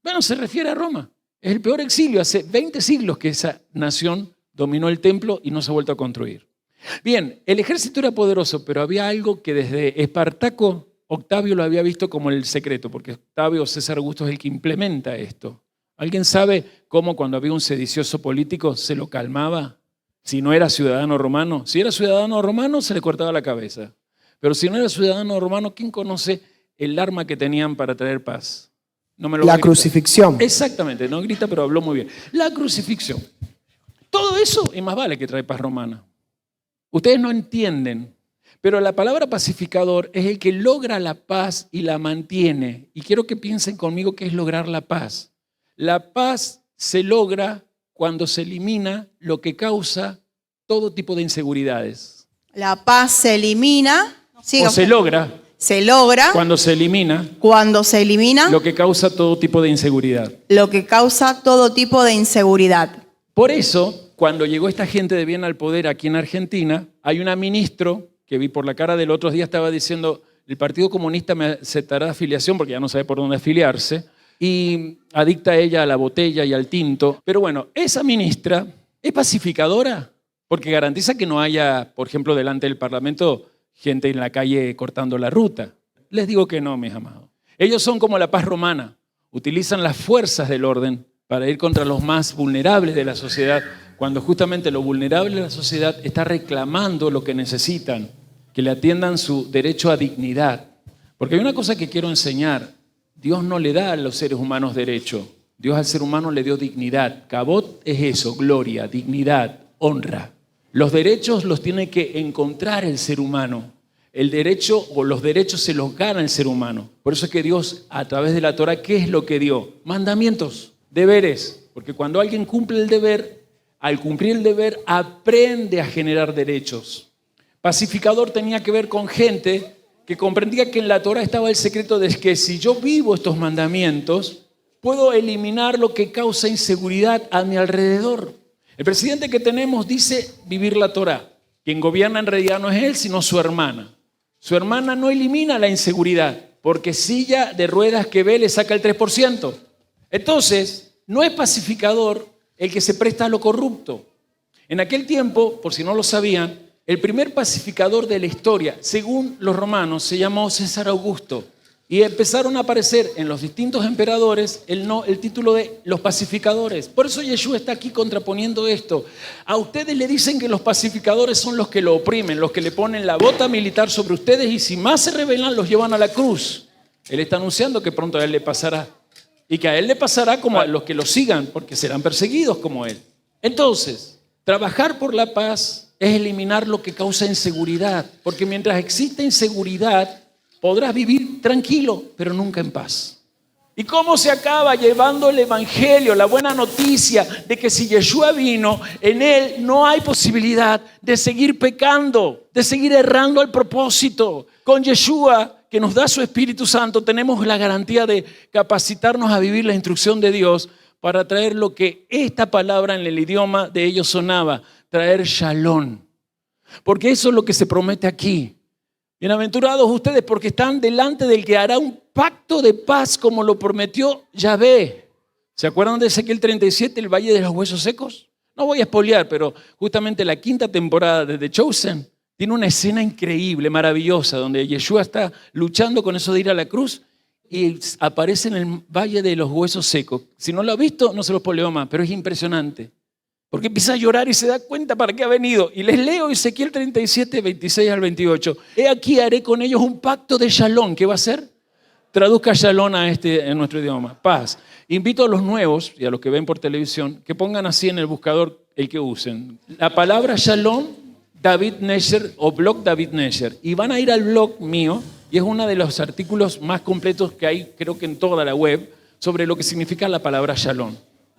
Bueno, se refiere a Roma. Es el peor exilio. Hace 20 siglos que esa nación dominó el templo y no se ha vuelto a construir. Bien, el ejército era poderoso, pero había algo que desde Espartaco, Octavio lo había visto como el secreto, porque Octavio César Augusto es el que implementa esto. ¿Alguien sabe cómo cuando había un sedicioso político se lo calmaba? Si no era ciudadano romano. Si era ciudadano romano, se le cortaba la cabeza. Pero si no era ciudadano romano, ¿quién conoce el arma que tenían para traer paz? No me lo La grita. crucifixión. Exactamente, no grita, pero habló muy bien. La crucifixión. Todo eso y más vale que trae paz romana. Ustedes no entienden, pero la palabra pacificador es el que logra la paz y la mantiene. Y quiero que piensen conmigo qué es lograr la paz. La paz se logra cuando se elimina lo que causa todo tipo de inseguridades. La paz se elimina. Siga O se usted. logra Se logra cuando se elimina cuando se elimina lo que causa todo tipo de inseguridad. lo que causa todo tipo de inseguridad. Por eso, cuando llegó esta gente de bien al poder aquí en Argentina, hay una ministro que vi por la cara del otro día, estaba diciendo, el Partido Comunista me aceptará afiliación porque ya no sabe por dónde afiliarse, y adicta ella a la botella y al tinto. Pero bueno, esa ministra es pacificadora porque garantiza que no haya, por ejemplo, delante del Parlamento, gente en la calle cortando la ruta. Les digo que no, mis amados. Ellos son como la paz romana, utilizan las fuerzas del orden para ir contra los más vulnerables de la sociedad, cuando justamente lo vulnerable de la sociedad está reclamando lo que necesitan, que le atiendan su derecho a dignidad. Porque hay una cosa que quiero enseñar, Dios no le da a los seres humanos derecho, Dios al ser humano le dio dignidad. Cabot es eso, gloria, dignidad, honra. Los derechos los tiene que encontrar el ser humano. El derecho o los derechos se los gana el ser humano. Por eso es que Dios, a través de la Torah, ¿qué es lo que dio? Mandamientos, deberes. Porque cuando alguien cumple el deber, al cumplir el deber, aprende a generar derechos. Pacificador tenía que ver con gente que comprendía que en la Torah estaba el secreto de que si yo vivo estos mandamientos, puedo eliminar lo que causa inseguridad a mi alrededor. El presidente que tenemos dice vivir la Torah. Quien gobierna en realidad no es él, sino su hermana. Su hermana no elimina la inseguridad, porque silla de ruedas que ve le saca el 3%. Entonces, no es pacificador el que se presta a lo corrupto. En aquel tiempo, por si no lo sabían, el primer pacificador de la historia, según los romanos, se llamó César Augusto. Y empezaron a aparecer en los distintos emperadores el título de los pacificadores. Por eso Yeshua está aquí contraponiendo esto. A ustedes le dicen que los pacificadores son los que lo oprimen, los que le ponen la bota militar sobre ustedes y si más se rebelan los llevan a la cruz. Él está anunciando que pronto a él le pasará. Y que a él le pasará como a los que lo sigan, porque serán perseguidos como él. Entonces, trabajar por la paz es eliminar lo que causa inseguridad. Porque mientras exista inseguridad, podrás vivir tranquilo, pero nunca en paz. ¿Y cómo se acaba? Llevando el evangelio, la buena noticia de que si Yeshua vino, en él no hay posibilidad de seguir pecando, de seguir errando al propósito. Con Yeshua, que nos da su Espíritu Santo, tenemos la garantía de capacitarnos a vivir la instrucción de Dios para traer lo que esta palabra en el idioma de ellos sonaba, traer shalom. Porque eso es lo que se promete aquí. Bienaventurados ustedes porque están delante del que hará un pacto de paz como lo prometió Yahvé. ¿Se acuerdan de Ezequiel 37, el Valle de los Huesos Secos? No voy a espolear, pero justamente la 5ª temporada de The Chosen tiene una escena increíble, maravillosa, donde Yeshua está luchando con eso de ir a la cruz y aparece en el Valle de los Huesos Secos. Si no lo ha visto, no se lo espoleo más, pero es impresionante. Porque empieza a llorar y se da cuenta para qué ha venido. Y les leo Ezequiel 37, 26 al 28. He aquí haré con ellos un pacto de shalom. ¿Qué va a hacer? Traduzca shalom en nuestro idioma. Paz. Invito a los nuevos y a los que ven por televisión que pongan así en el buscador el que usen. La palabra shalom, David Nesher o blog David Nesher. Y van a ir al blog mío y es uno de los artículos más completos que hay, creo que en toda la web, sobre lo que significa la palabra shalom.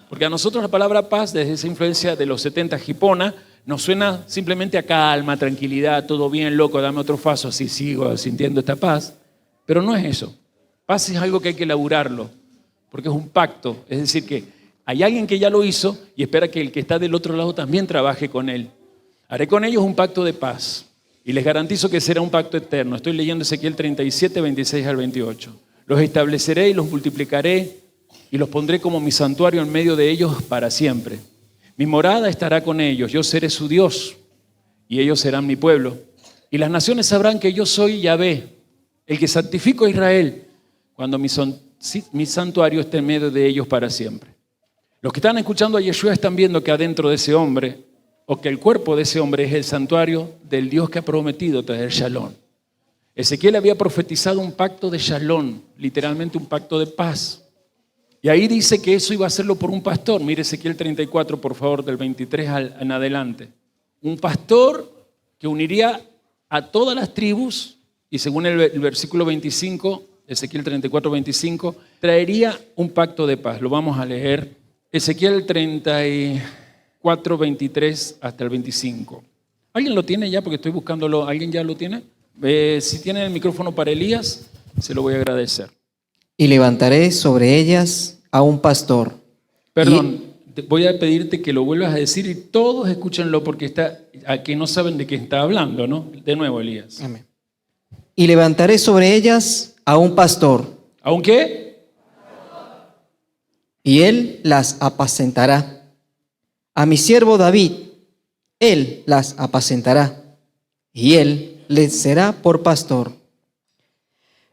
Porque a nosotros la palabra paz, desde esa influencia de los 70 jipona, nos suena simplemente a calma, tranquilidad, todo bien, loco, dame otro paso, así sigo sintiendo esta paz. Pero no es eso. Paz es algo que hay que elaborarlo, porque es un pacto. Es decir, que hay alguien que ya lo hizo y espera que el que está del otro lado también trabaje con él. Haré con ellos un pacto de paz y les garantizo que será un pacto eterno. Estoy leyendo Ezequiel 37, 26 al 28. Los estableceré y los multiplicaré y los pondré como mi santuario en medio de ellos para siempre. Mi morada estará con ellos, yo seré su Dios y ellos serán mi pueblo. Y las naciones sabrán que yo soy Yahvé, el que santifico a Israel, cuando mi santuario esté en medio de ellos para siempre. Los que están escuchando a Yeshua están viendo que adentro de ese hombre, o que el cuerpo de ese hombre es el santuario del Dios que ha prometido traer shalom. Ezequiel había profetizado un pacto de shalom, literalmente un pacto de paz. Y ahí dice que eso iba a hacerlo por un pastor. Mire Ezequiel 34, por favor, del 23 en adelante. Un pastor que uniría a todas las tribus y según el versículo 25, Ezequiel 34, 25, traería un pacto de paz. Lo vamos a leer. Ezequiel 34, 23 hasta el 25. ¿Alguien lo tiene ya? Porque estoy buscándolo. ¿Alguien ya lo tiene? Si tienen el micrófono para Elías, se lo voy a agradecer. Y levantaré sobre ellas a un pastor. Perdón, voy a pedirte que lo vuelvas a decir y todos escúchenlo porque aquí no saben de qué está hablando, ¿no? De nuevo, Elías. Amén. Y levantaré sobre ellas a un pastor. ¿A un qué? Y él las apacentará. A mi siervo David, él las apacentará. Y él les será por pastor.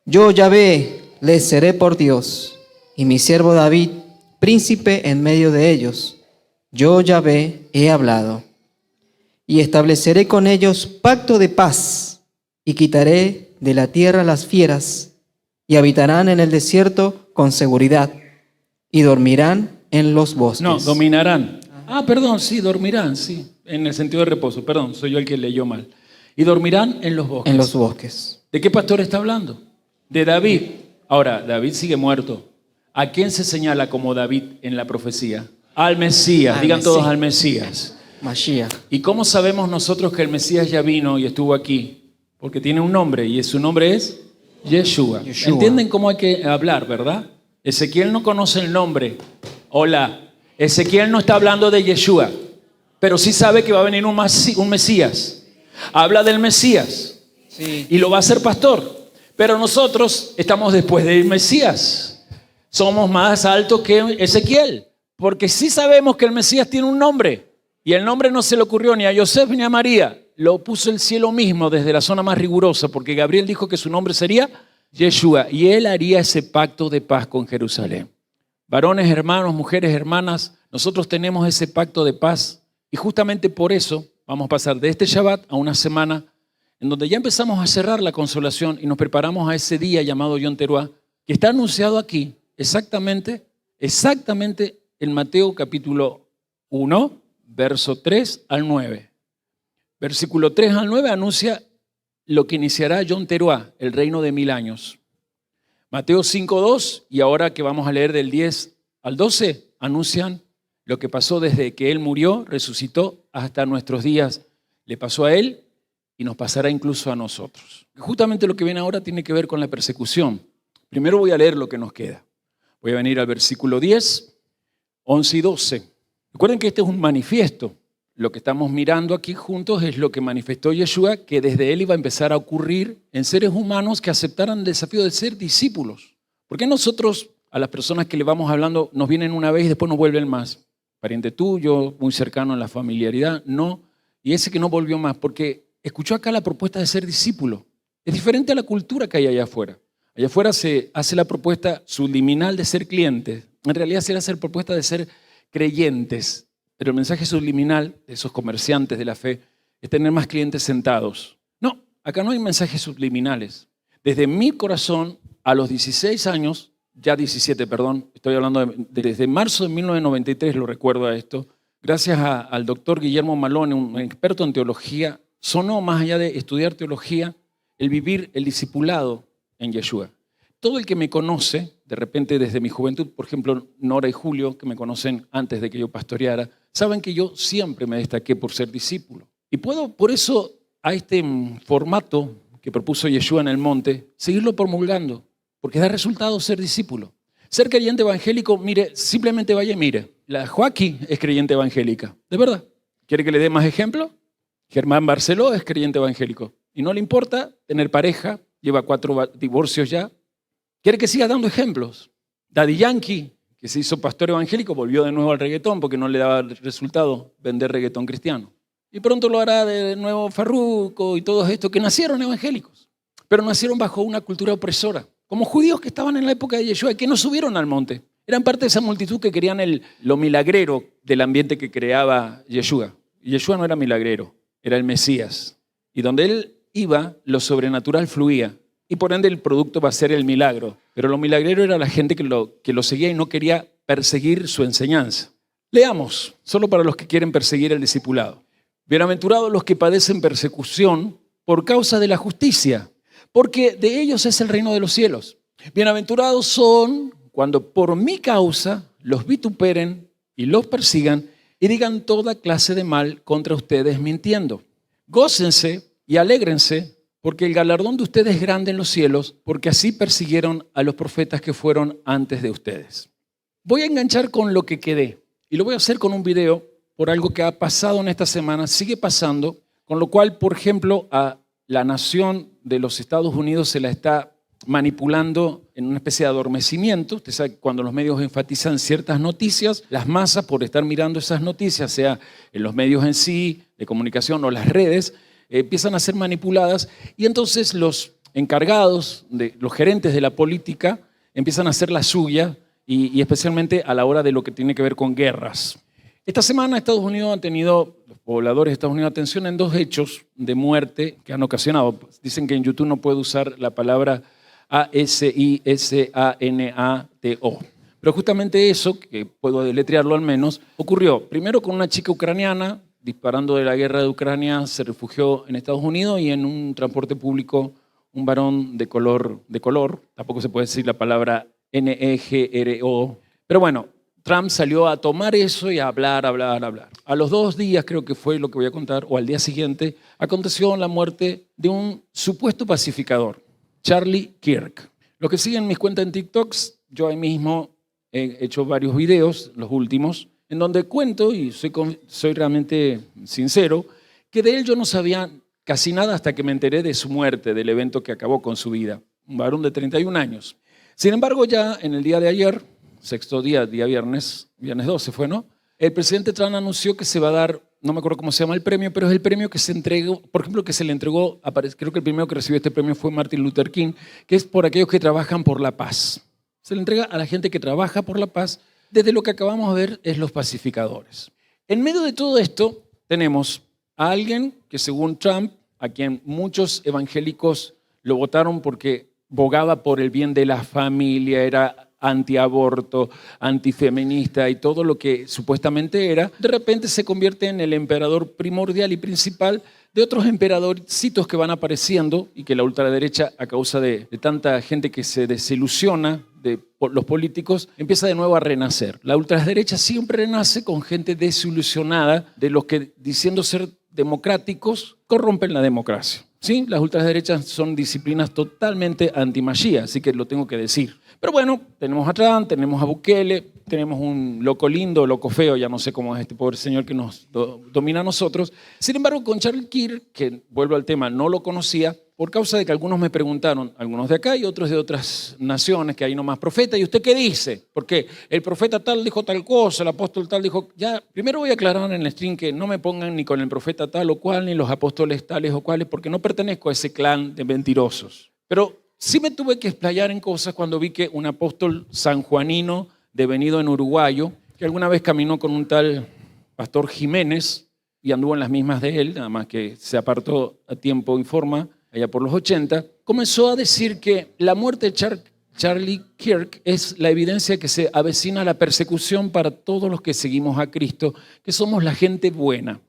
Yo, Yahvé, les seré por Dios, y mi siervo David, príncipe en medio de ellos. Yo, Yahvé, he hablado. Y estableceré con ellos pacto de paz, y quitaré de la tierra las fieras, y habitarán en el desierto con seguridad, y dormirán en los bosques. No, dominarán. Perdón, sí, dormirán, sí, en el sentido de reposo. Perdón, soy yo el que leyó mal. Y dormirán en los bosques. En los bosques. ¿De qué pastor está hablando? De David. Ahora, David sigue muerto. ¿A quién se señala como David en la profecía? Al Mesías. Digan todos al Mesías. Mashiach. ¿Y cómo sabemos nosotros que el Mesías ya vino y estuvo aquí? Porque tiene un nombre y su nombre es Yeshua. ¿Entienden cómo hay que hablar, verdad? Ezequiel no conoce el nombre. Hola. Ezequiel no está hablando de Yeshua, pero sí sabe que va a venir un Mesías. Habla del Mesías y lo va a hacer pastor. Pero nosotros estamos después del Mesías. Somos más altos que Ezequiel, porque sí sabemos que el Mesías tiene un nombre. Y el nombre no se le ocurrió ni a Yosef ni a María. Lo puso el cielo mismo desde la zona más rigurosa, porque Gabriel dijo que su nombre sería Yeshua. Y él haría ese pacto de paz con Jerusalén. Varones, hermanos, mujeres, hermanas, nosotros tenemos ese pacto de paz. Y justamente por eso vamos a pasar de este Shabbat a una semana en donde ya empezamos a cerrar la consolación y nos preparamos a ese día llamado Yom Teruah, que está anunciado aquí exactamente en Mateo capítulo 1, verso 3 al 9. Versículo 3 al 9 anuncia lo que iniciará Yom Teruah, el reino de 1000 años. Mateo 5:2 y ahora que vamos a leer del 10 al 12, anuncian lo que pasó desde que Él murió, resucitó hasta nuestros días. Le pasó a Él y nos pasará incluso a nosotros. Justamente lo que viene ahora tiene que ver con la persecución. Primero voy a leer lo que nos queda. Voy a venir al versículo 10, 11 y 12. Recuerden que este es un manifiesto. Lo que estamos mirando aquí juntos es lo que manifestó Yeshua, que desde él iba a empezar a ocurrir en seres humanos que aceptaran el desafío de ser discípulos. ¿Por qué nosotros, a las personas que le vamos hablando, nos vienen una vez y después no vuelven más? Pariente tuyo, muy cercano en la familiaridad, no. Y ese que no volvió más, porque escuchó acá la propuesta de ser discípulo. Es diferente a la cultura que hay allá afuera. Allá afuera se hace la propuesta subliminal de ser clientes. En realidad se hace la propuesta de ser creyentes. Pero el mensaje subliminal de esos comerciantes de la fe es tener más clientes sentados. No, acá no hay mensajes subliminales. Desde mi corazón, a los 16 años, ya 17, perdón, estoy hablando desde marzo de 1993, lo recuerdo a esto, gracias al doctor Guillermo Malone, un experto en teología, sonó más allá de estudiar teología, el vivir el discipulado en Yeshua. Todo el que me conoce, de repente desde mi juventud, por ejemplo, Nora y Julio, que me conocen antes de que yo pastoreara, saben que yo siempre me destaqué por ser discípulo. Y puedo, por eso, a este formato que propuso Yeshua en el monte, seguirlo promulgando, porque da resultado ser discípulo. Ser creyente evangélico, mire, simplemente vaya y mire. La Joaquín es creyente evangélica, de verdad. ¿Quiere que le dé más ejemplo? Germán Barceló es creyente evangélico. Y no le importa tener pareja, lleva 4 divorcios ya. ¿Quiere que siga dando ejemplos? Daddy Yankee, que se hizo pastor evangélico, volvió de nuevo al reggaetón porque no le daba resultado vender reggaetón cristiano. Y pronto lo hará de nuevo Farruko y todos estos que nacieron evangélicos, pero nacieron bajo una cultura opresora, como judíos que estaban en la época de Yeshua, que no subieron al monte. Eran parte de esa multitud que querían lo milagrero del ambiente que creaba Yeshua. Y Yeshua no era milagrero, era el Mesías. Y donde él iba, lo sobrenatural fluía. Y por ende el producto va a ser el milagro. Pero lo milagrero era la gente que lo seguía y no quería perseguir su enseñanza. Leamos, solo para los que quieren perseguir el discipulado. Bienaventurados los que padecen persecución por causa de la justicia, porque de ellos es el reino de los cielos. Bienaventurados son cuando por mi causa los vituperen y los persigan y digan toda clase de mal contra ustedes mintiendo. Gócense y alégrense, porque el galardón de ustedes es grande en los cielos, porque así persiguieron a los profetas que fueron antes de ustedes. Voy a enganchar con lo que quedé y lo voy a hacer con un video por algo que ha pasado en esta semana, sigue pasando, con lo cual, por ejemplo, a la nación de los Estados Unidos se la está manipulando en una especie de adormecimiento. Usted sabe que cuando los medios enfatizan ciertas noticias, las masas, por estar mirando esas noticias, sea en los medios en sí, de comunicación o las redes, empiezan a ser manipuladas y entonces los encargados, los gerentes de la política, empiezan a hacer la suya y especialmente a la hora de lo que tiene que ver con guerras. Esta semana Estados Unidos los pobladores de Estados Unidos, atención en 2 hechos de muerte que han ocasionado. Dicen que en YouTube no puedo usar la palabra ASISANATO. Pero justamente eso, que puedo deletrearlo al menos, ocurrió primero con una chica ucraniana disparando de la guerra de Ucrania, se refugió en Estados Unidos y en un transporte público un varón de color, tampoco se puede decir la palabra negro, pero bueno, Trump salió a tomar eso y a hablar. A los 2 días, creo que fue lo que voy a contar, o al día siguiente, aconteció la muerte de un supuesto pacificador, Charlie Kirk. Los que siguen mis cuentas en TikToks, yo ahí mismo he hecho varios videos, los últimos, en donde cuento, y soy realmente sincero, que de él yo no sabía casi nada hasta que me enteré de su muerte, del evento que acabó con su vida. Un varón de 31 años. Sin embargo, ya en el día de ayer, 6º día viernes 12 fue, ¿no? El presidente Trump anunció que se va a dar, no me acuerdo cómo se llama el premio, pero es el premio que se entregó, por ejemplo, que se le entregó, creo que el primero que recibió este premio fue Martin Luther King, que es por aquellos que trabajan por la paz. Se le entrega a la gente que trabaja por la paz. Desde lo que acabamos de ver es los pacificadores. En medio de todo esto tenemos a alguien que según Trump, a quien muchos evangélicos lo votaron porque bogaba por el bien de la familia, era antiaborto, antifeminista y todo lo que supuestamente era, de repente se convierte en el emperador primordial y principal de otros emperadorcitos que van apareciendo y que la ultraderecha, a causa de tanta gente que se desilusiona de los políticos, empieza de nuevo a renacer. La ultraderecha siempre renace con gente desilusionada de los que, diciendo ser democráticos corrompen la democracia. ¿Sí? Las ultraderechas son disciplinas totalmente anti-Mashiach, así que lo tengo que decir. Pero bueno, tenemos a Trump, tenemos a Bukele, tenemos un loco lindo, loco feo, ya no sé cómo es este pobre señor que nos domina a nosotros. Sin embargo, con Charlie Kirk, que vuelvo al tema, no lo conocía, por causa de que algunos me preguntaron, algunos de acá y otros de otras naciones, que hay nomás profeta, ¿y usted qué dice? Porque el profeta tal dijo tal cosa, el apóstol tal dijo... Ya, primero voy a aclarar en el stream que no me pongan ni con el profeta tal o cual, ni los apóstoles tales o cuales, porque no pertenezco a ese clan de mentirosos. Pero sí me tuve que explayar en cosas cuando vi que un apóstol sanjuanino, devenido en uruguayo, que alguna vez caminó con un tal pastor Jiménez y anduvo en las mismas de él, nada más que se apartó a tiempo y forma, allá por los 80, comenzó a decir que la muerte de Charlie Kirk es la evidencia que se avecina la persecución para todos los que seguimos a Cristo, que somos la gente buena.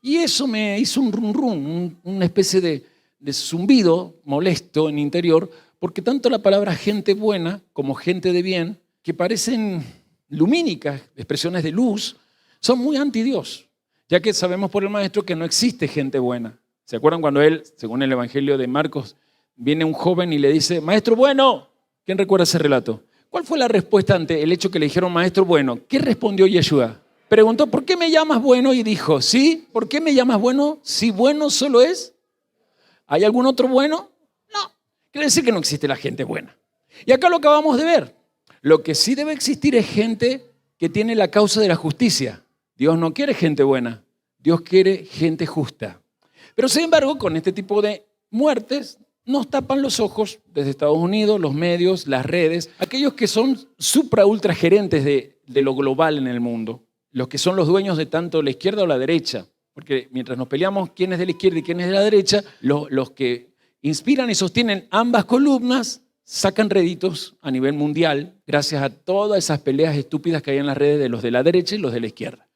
Y eso me hizo un rum rum, una especie de zumbido molesto en interior, porque tanto la palabra gente buena como gente de bien, que parecen lumínicas, expresiones de luz, son muy anti-Dios, ya que sabemos por el maestro que no existe gente buena. ¿Se acuerdan cuando él, según el Evangelio de Marcos, viene un joven y le dice, maestro bueno? ¿Quién recuerda ese relato? ¿Cuál fue la respuesta ante el hecho que le dijeron maestro bueno? ¿Qué respondió Yeshua? Preguntó, ¿por qué me llamas bueno? Y dijo, ¿sí? ¿Por qué me llamas bueno? Si bueno solo es, ¿hay algún otro bueno? No. Quiere decir que no existe la gente buena. Y acá lo acabamos de ver. Lo que sí debe existir es gente que tiene la causa de la justicia. Dios no quiere gente buena, Dios quiere gente justa. Pero sin embargo, con este tipo de muertes, nos tapan los ojos desde Estados Unidos, los medios, las redes, aquellos que son supra-ultra gerentes de lo global en el mundo, los que son los dueños de tanto la izquierda o la derecha. Porque mientras nos peleamos quién es de la izquierda y quién es de la derecha, los que inspiran y sostienen ambas columnas sacan réditos a nivel mundial gracias a todas esas peleas estúpidas que hay en las redes de los de la derecha y los de la izquierda.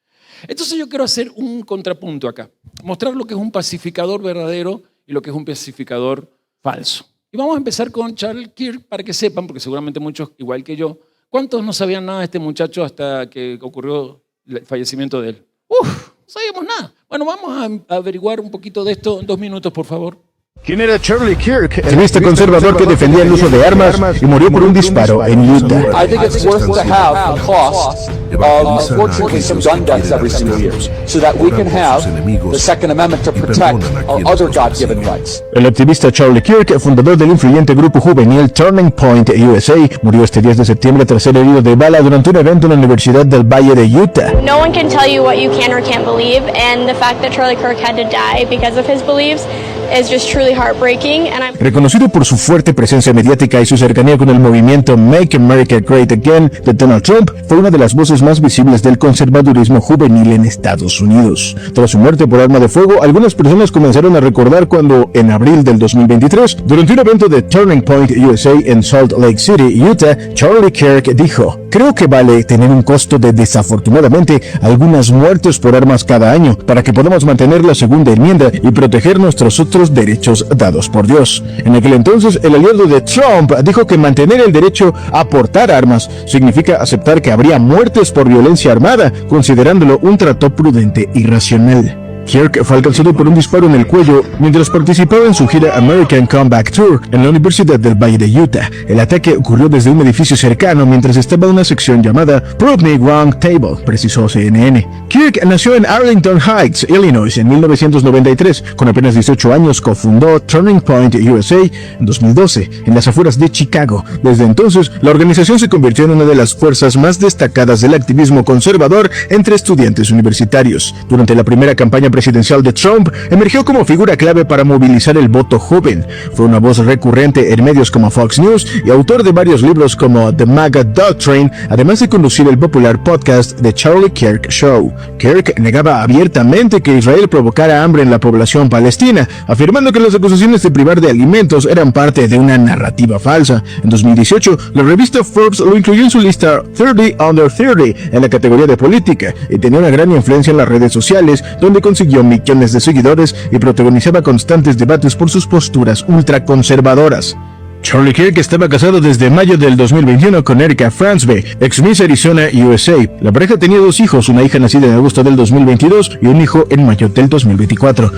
Entonces yo quiero hacer un contrapunto acá, mostrar lo que es un pacificador verdadero y lo que es un pacificador falso. Y vamos a empezar con Charlie Kirk para que sepan, porque seguramente muchos, igual que yo, ¿cuántos no sabían nada de este muchacho hasta que ocurrió el fallecimiento de él? No sabíamos nada. Bueno, vamos a averiguar un poquito de esto en 2 minutos, por favor. ¿Quién era Charlie Kirk? Activista conservador que defendía el uso de armas y murió por un disparo en Utah. I think it's worth to have the cost of unfortunately some gun deaths every single year, so that we can have the Second Amendment to protect our other God-given rights. El activista Charlie Kirk, fundador del influyente grupo juvenil Turning Point USA, murió este 10 de septiembre tras ser herido de bala durante un evento en la Universidad del Valle de Utah. No one can tell you what you can or can't believe, and the fact that Charlie Kirk had to die because of his beliefs is just truly heartbreaking. And Reconocido por su fuerte presencia mediática y su cercanía con el movimiento Make America Great Again de Donald Trump, fue una de las voces más visibles del conservadurismo juvenil en Estados Unidos. Tras su muerte por arma de fuego, algunas personas comenzaron a recordar cuando, en abril del 2023, durante un evento de Turning Point USA en Salt Lake City, Utah, Charlie Kirk dijo: "Creo que vale tener un costo de desafortunadamente algunas muertes por armas cada año para que podamos mantener la segunda enmienda y proteger nuestros otros derechos dados por Dios". En aquel entonces, el aliado de Trump dijo que mantener el derecho a portar armas significa aceptar que habría muertes por violencia armada, considerándolo un trato prudente y racional. Kirk fue alcanzado por un disparo en el cuello mientras participaba en su gira American Comeback Tour en la Universidad del Valle de Utah. El ataque ocurrió desde un edificio cercano mientras estaba en una sección llamada Prove Me Wrong Table, precisó CNN. Kirk nació en Arlington Heights, Illinois, en 1993. Con apenas 18 años cofundó Turning Point USA en 2012, en las afueras de Chicago. Desde entonces, la organización se convirtió en una de las fuerzas más destacadas del activismo conservador entre estudiantes universitarios. Durante la primera campaña presidencial de Trump, emergió como figura clave para movilizar el voto joven. Fue una voz recurrente en medios como Fox News y autor de varios libros como The MAGA Doctrine, además de conducir el popular podcast The Charlie Kirk Show. Kirk negaba abiertamente que Israel provocara hambre en la población palestina, afirmando que las acusaciones de privar de alimentos eran parte de una narrativa falsa. En 2018, la revista Forbes lo incluyó en su lista 30 Under 30 en la categoría de política, y tenía una gran influencia en las redes sociales, donde consiguió millones de seguidores y protagonizaba constantes debates por sus posturas ultraconservadoras. Charlie Kirk estaba casado desde mayo del 2021 con Erica Fransby, ex Miss Arizona USA. La pareja tenía 2 hijos, una hija nacida en agosto del 2022 y un hijo en mayo del 2024.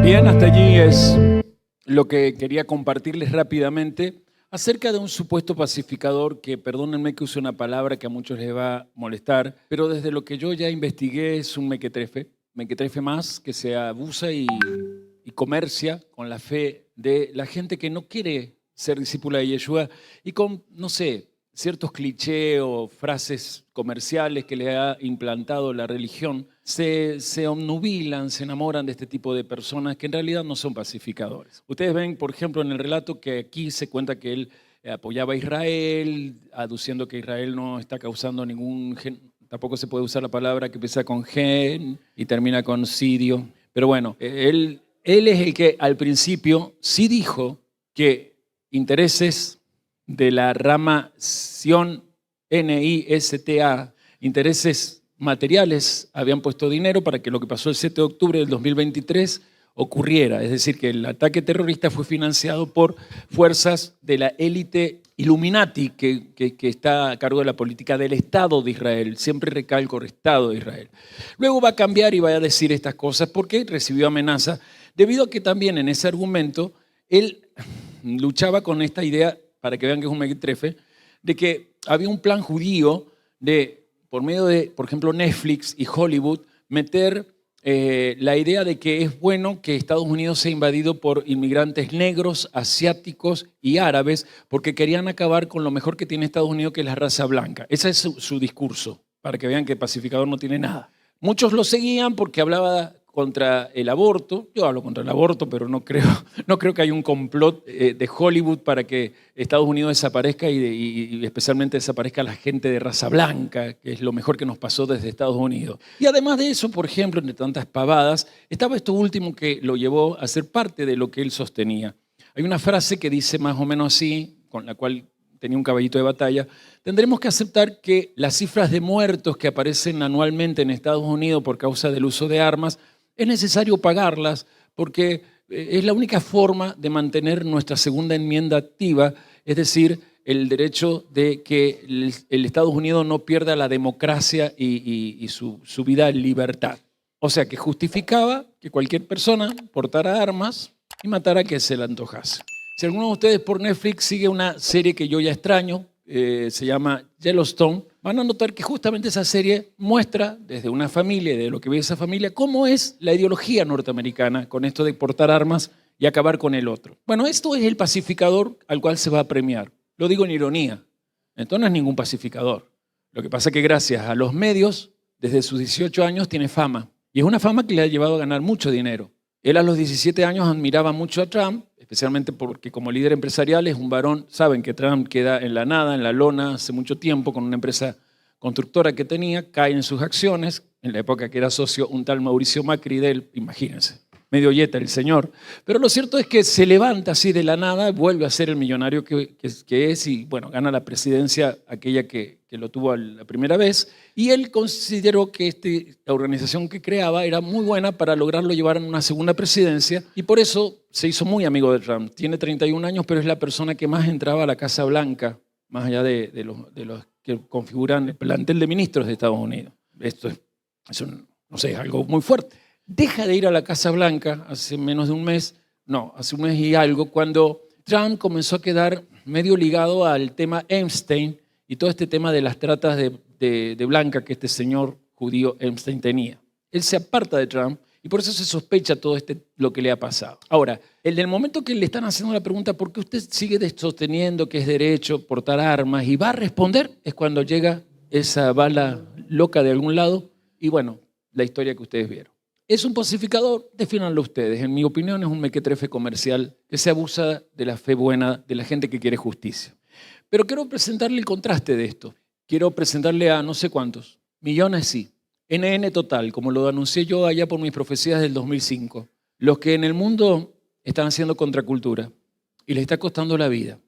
Bien, hasta allí es lo que quería compartirles rápidamente acerca de un supuesto pacificador que, perdónenme que use una palabra que a muchos les va a molestar, pero desde lo que yo ya investigué es un mequetrefe más que se abusa y comercia con la fe de la gente que no quiere ser discípula de Yeshua y con, no sé, ciertos clichés o frases comerciales que le ha implantado la religión, se obnubilan, se enamoran de este tipo de personas que en realidad no son pacificadores. Ustedes ven, por ejemplo, en el relato que aquí se cuenta que él apoyaba a Israel, aduciendo que Israel no está causando tampoco se puede usar la palabra que empieza con gen y termina con sidio. Pero bueno, él es el que al principio sí dijo que intereses de la rama Sion NISTA, intereses materiales, habían puesto dinero para que lo que pasó el 7 de octubre del 2023 ocurriera. Es decir, que el ataque terrorista fue financiado por fuerzas de la élite Illuminati que está a cargo de la política del Estado de Israel. Siempre recalco, Estado de Israel. Luego va a cambiar y va a decir estas cosas porque recibió amenaza, debido a que también en ese argumento él luchaba con esta idea, para que vean que es un mequetrefe, de que había un plan judío de, por medio de, por ejemplo, Netflix y Hollywood, meter la idea de que es bueno que Estados Unidos sea invadido por inmigrantes negros, asiáticos y árabes, porque querían acabar con lo mejor que tiene Estados Unidos, que es la raza blanca. Ese es su discurso, para que vean que el pacificador no tiene nada. Muchos lo seguían porque hablaba contra el aborto. Yo hablo contra el aborto, pero no creo que haya un complot de Hollywood para que Estados Unidos desaparezca y especialmente desaparezca la gente de raza blanca, que es lo mejor que nos pasó desde Estados Unidos. Y además de eso, por ejemplo, entre tantas pavadas, estaba esto último que lo llevó a ser parte de lo que él sostenía. Hay una frase que dice más o menos así, con la cual tenía un caballito de batalla: tendremos que aceptar que las cifras de muertos que aparecen anualmente en Estados Unidos por causa del uso de armas es necesario pagarlas porque es la única forma de mantener nuestra segunda enmienda activa, es decir, el derecho de que el Estados Unidos no pierda la democracia y su vida en libertad. O sea, que justificaba que cualquier persona portara armas y matara a quien se le antojase. Si alguno de ustedes por Netflix sigue una serie que yo ya extraño, se llama Yellowstone, van a notar que justamente esa serie muestra desde una familia y de lo que ve esa familia cómo es la ideología norteamericana con esto de portar armas y acabar con el otro. Bueno, esto es el pacificador al cual se va a premiar. Lo digo en ironía. Entonces no es ningún pacificador. Lo que pasa es que gracias a los medios, desde sus 18 años tiene fama. Y es una fama que le ha llevado a ganar mucho dinero. Él a los 17 años admiraba mucho a Trump, especialmente porque como líder empresarial es un varón. Saben que Trump queda en la nada, en la lona, hace mucho tiempo con una empresa constructora que tenía, cae en sus acciones, en la época que era socio un tal Mauricio Macri de él, imagínense, medio yeta el señor. Pero lo cierto es que se levanta así de la nada, vuelve a ser el millonario que es y bueno, gana la presidencia aquella que lo tuvo la primera vez, y él consideró que la organización que creaba era muy buena para lograrlo llevar en una segunda presidencia y por eso se hizo muy amigo de Trump. Tiene 31 años, pero es la persona que más entraba a la Casa Blanca, más allá de los que configuran el plantel de ministros de Estados Unidos. Esto es no sé, es algo muy fuerte. Deja de ir a la Casa Blanca hace menos de un mes, hace un mes y algo, cuando Trump comenzó a quedar medio ligado al tema Epstein y todo este tema de las tratas de blanca que este señor judío Epstein tenía. Él se aparta de Trump y por eso se sospecha todo lo que le ha pasado. Ahora, en el momento que le están haciendo la pregunta ¿por qué usted sigue sosteniendo que es derecho portar armas? Y va a responder, es cuando llega esa bala loca de algún lado y bueno, la historia que ustedes vieron. ¿Es un pacificador? Defínanlo ustedes. En mi opinión es un mequetrefe comercial que se abusa de la fe buena de la gente que quiere justicia. Pero quiero presentarle el contraste de esto. Quiero presentarle a no sé cuántos, millones sí, NN total, como lo anuncié yo allá por mis profecías del 2005. Los que en el mundo están haciendo contracultura y les está costando la vida.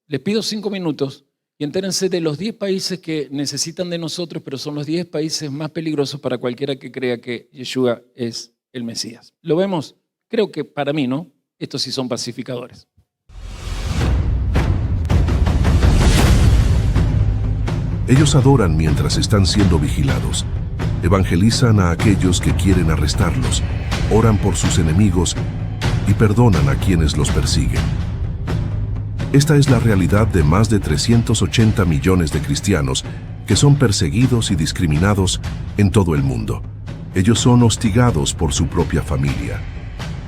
Les pido 5 minutos y entérense de los 10 países que necesitan de nosotros, pero son los 10 países más peligrosos para cualquiera que crea que Yeshua es el Mesías. ¿Lo vemos? Creo que para mí, ¿no? Estos sí son pacificadores. Ellos adoran mientras están siendo vigilados. Evangelizan a aquellos que quieren arrestarlos, oran por sus enemigos y perdonan a quienes los persiguen. Esta es la realidad de más de 380 millones de cristianos que son perseguidos y discriminados en todo el mundo. Ellos son hostigados por su propia familia,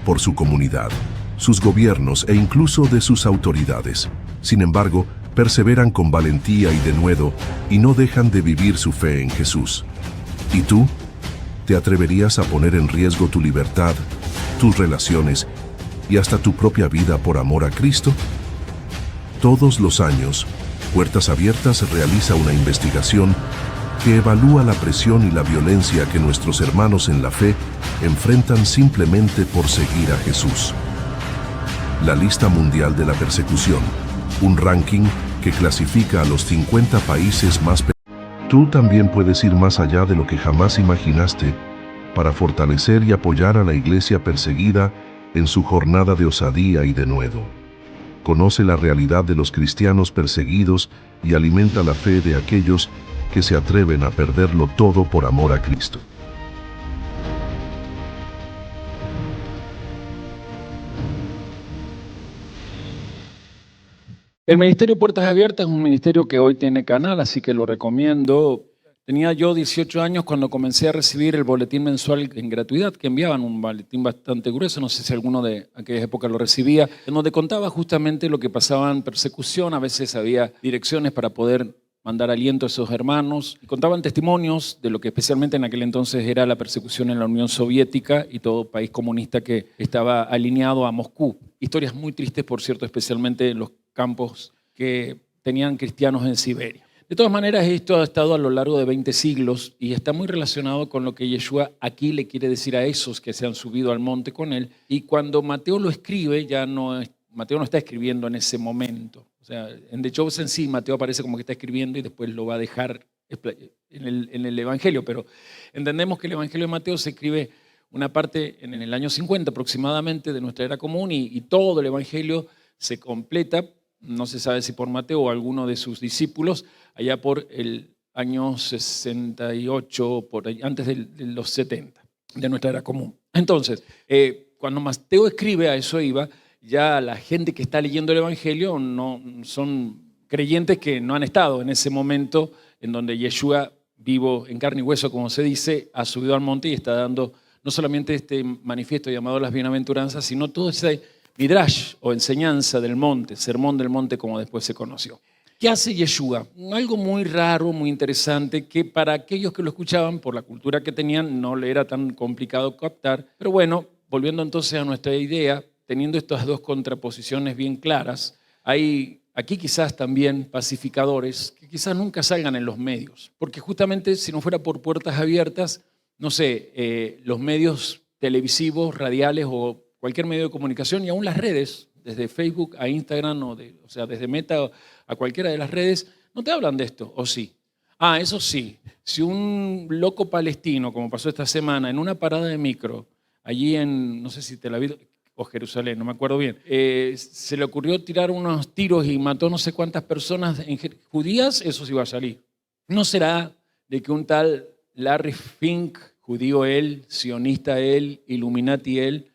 por su comunidad, sus gobiernos e incluso de sus autoridades. Sin embargo, perseveran con valentía y denuedo y no dejan de vivir su fe en Jesús. ¿Y tú? ¿Te atreverías a poner en riesgo tu libertad, tus relaciones y hasta tu propia vida por amor a Cristo? Todos los años, Puertas Abiertas realiza una investigación que evalúa la presión y la violencia que nuestros hermanos en la fe enfrentan simplemente por seguir a Jesús. La lista mundial de la persecución, un ranking que clasifica a los 50 países más peligrosos. Tú también puedes ir más allá de lo que jamás imaginaste para fortalecer y apoyar a la iglesia perseguida en su jornada de osadía y denuedo. Conoce la realidad de los cristianos perseguidos y alimenta la fe de aquellos que se atreven a perderlo todo por amor a Cristo. El Ministerio Puertas Abiertas es un ministerio que hoy tiene canal, así que lo recomiendo. Tenía yo 18 años cuando comencé a recibir el boletín mensual en gratuidad, que enviaban un boletín bastante grueso, no sé si alguno de aquellas épocas lo recibía, en donde contaba justamente lo que pasaba en persecución. A veces había direcciones para poder mandar aliento a esos hermanos. Y contaban testimonios de lo que especialmente en aquel entonces era la persecución en la Unión Soviética y todo país comunista que estaba alineado a Moscú. Historias muy tristes, por cierto, especialmente en los campos que tenían cristianos en Siberia. De todas maneras, esto ha estado a lo largo de 20 siglos y está muy relacionado con lo que Yeshua aquí le quiere decir a esos que se han subido al monte con él. Y cuando Mateo lo escribe, Mateo no está escribiendo en ese momento. O sea, en The Chosen sí, Mateo parece como que está escribiendo y después lo va a dejar en el Evangelio, pero entendemos que el Evangelio de Mateo se escribe una parte en el año 50 aproximadamente de nuestra era común y todo el Evangelio se completa, no se sabe si por Mateo o alguno de sus discípulos, allá por el año 68, antes de los 70 de nuestra era común. Entonces, cuando Mateo escribe, a eso iba, ya la gente que está leyendo el Evangelio no son creyentes que no han estado en ese momento en donde Yeshua, vivo en carne y hueso, como se dice, ha subido al monte y está dando no solamente este manifiesto llamado las bienaventuranzas, sino todo ese midrash o enseñanza del monte, sermón del monte como después se conoció. ¿Qué hace Yeshua? Algo muy raro, muy interesante, que para aquellos que lo escuchaban, por la cultura que tenían, no le era tan complicado captar. Pero bueno, volviendo entonces a nuestra idea, teniendo estas dos contraposiciones bien claras, hay aquí quizás también pacificadores que quizás nunca salgan en los medios, porque justamente si no fuera por Puertas Abiertas, no sé, los medios televisivos, radiales o cualquier medio de comunicación y aún las redes, desde Facebook a Instagram o sea, desde Meta a cualquiera de las redes, no te hablan de esto, ¿o sí? Ah, eso sí, si un loco palestino, como pasó esta semana, en una parada de micro, allí en, no sé si Tel Aviv o Jerusalén, no me acuerdo bien, se le ocurrió tirar unos tiros y mató no sé cuántas personas judías, eso sí va a salir. ¿No será de que un tal Larry Fink, judío él, sionista él, Illuminati él,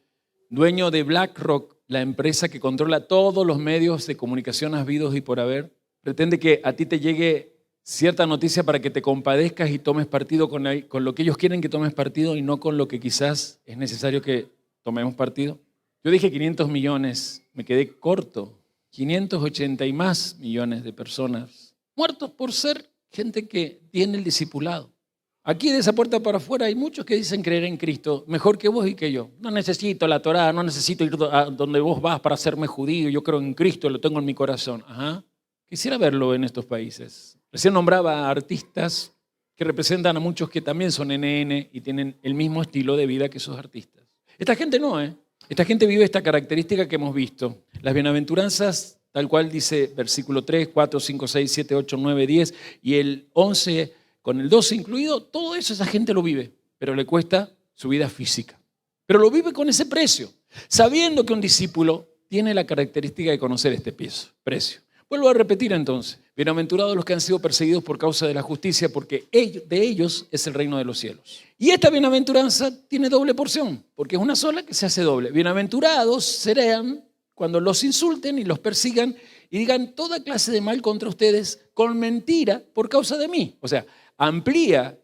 dueño de BlackRock, la empresa que controla todos los medios de comunicación habidos y por haber, pretende que a ti te llegue cierta noticia para que te compadezcas y tomes partido con lo que ellos quieren que tomes partido y no con lo que quizás es necesario que tomemos partido? Yo dije 500 millones, me quedé corto. 580 y más millones de personas muertos por ser gente que tiene el discipulado. Aquí de esa puerta para afuera hay muchos que dicen creer en Cristo, mejor que vos y que yo. No necesito la Torá, no necesito ir a donde vos vas para hacerme judío, yo creo en Cristo, lo tengo en mi corazón. Ajá. Quisiera verlo en estos países. Recién nombraba a artistas que representan a muchos que también son NN y tienen el mismo estilo de vida que esos artistas. Esta gente no, Esta gente vive esta característica que hemos visto. Las bienaventuranzas, tal cual dice versículo 3, 4, 5, 6, 7, 8, 9, 10 y el 11 con el 12 incluido, todo eso esa gente lo vive, pero le cuesta su vida física. Pero lo vive con ese precio. sabiendo que un discípulo tiene la característica de conocer este precio. Vuelvo a repetir entonces, bienaventurados los que han sido perseguidos por causa de la justicia, porque de ellos es el reino de los cielos. Y esta bienaventuranza tiene doble porción, porque es una sola que se hace doble. Bienaventurados serán cuando los insulten y los persigan y digan toda clase de mal contra ustedes con mentira por causa de mí. O sea, amplía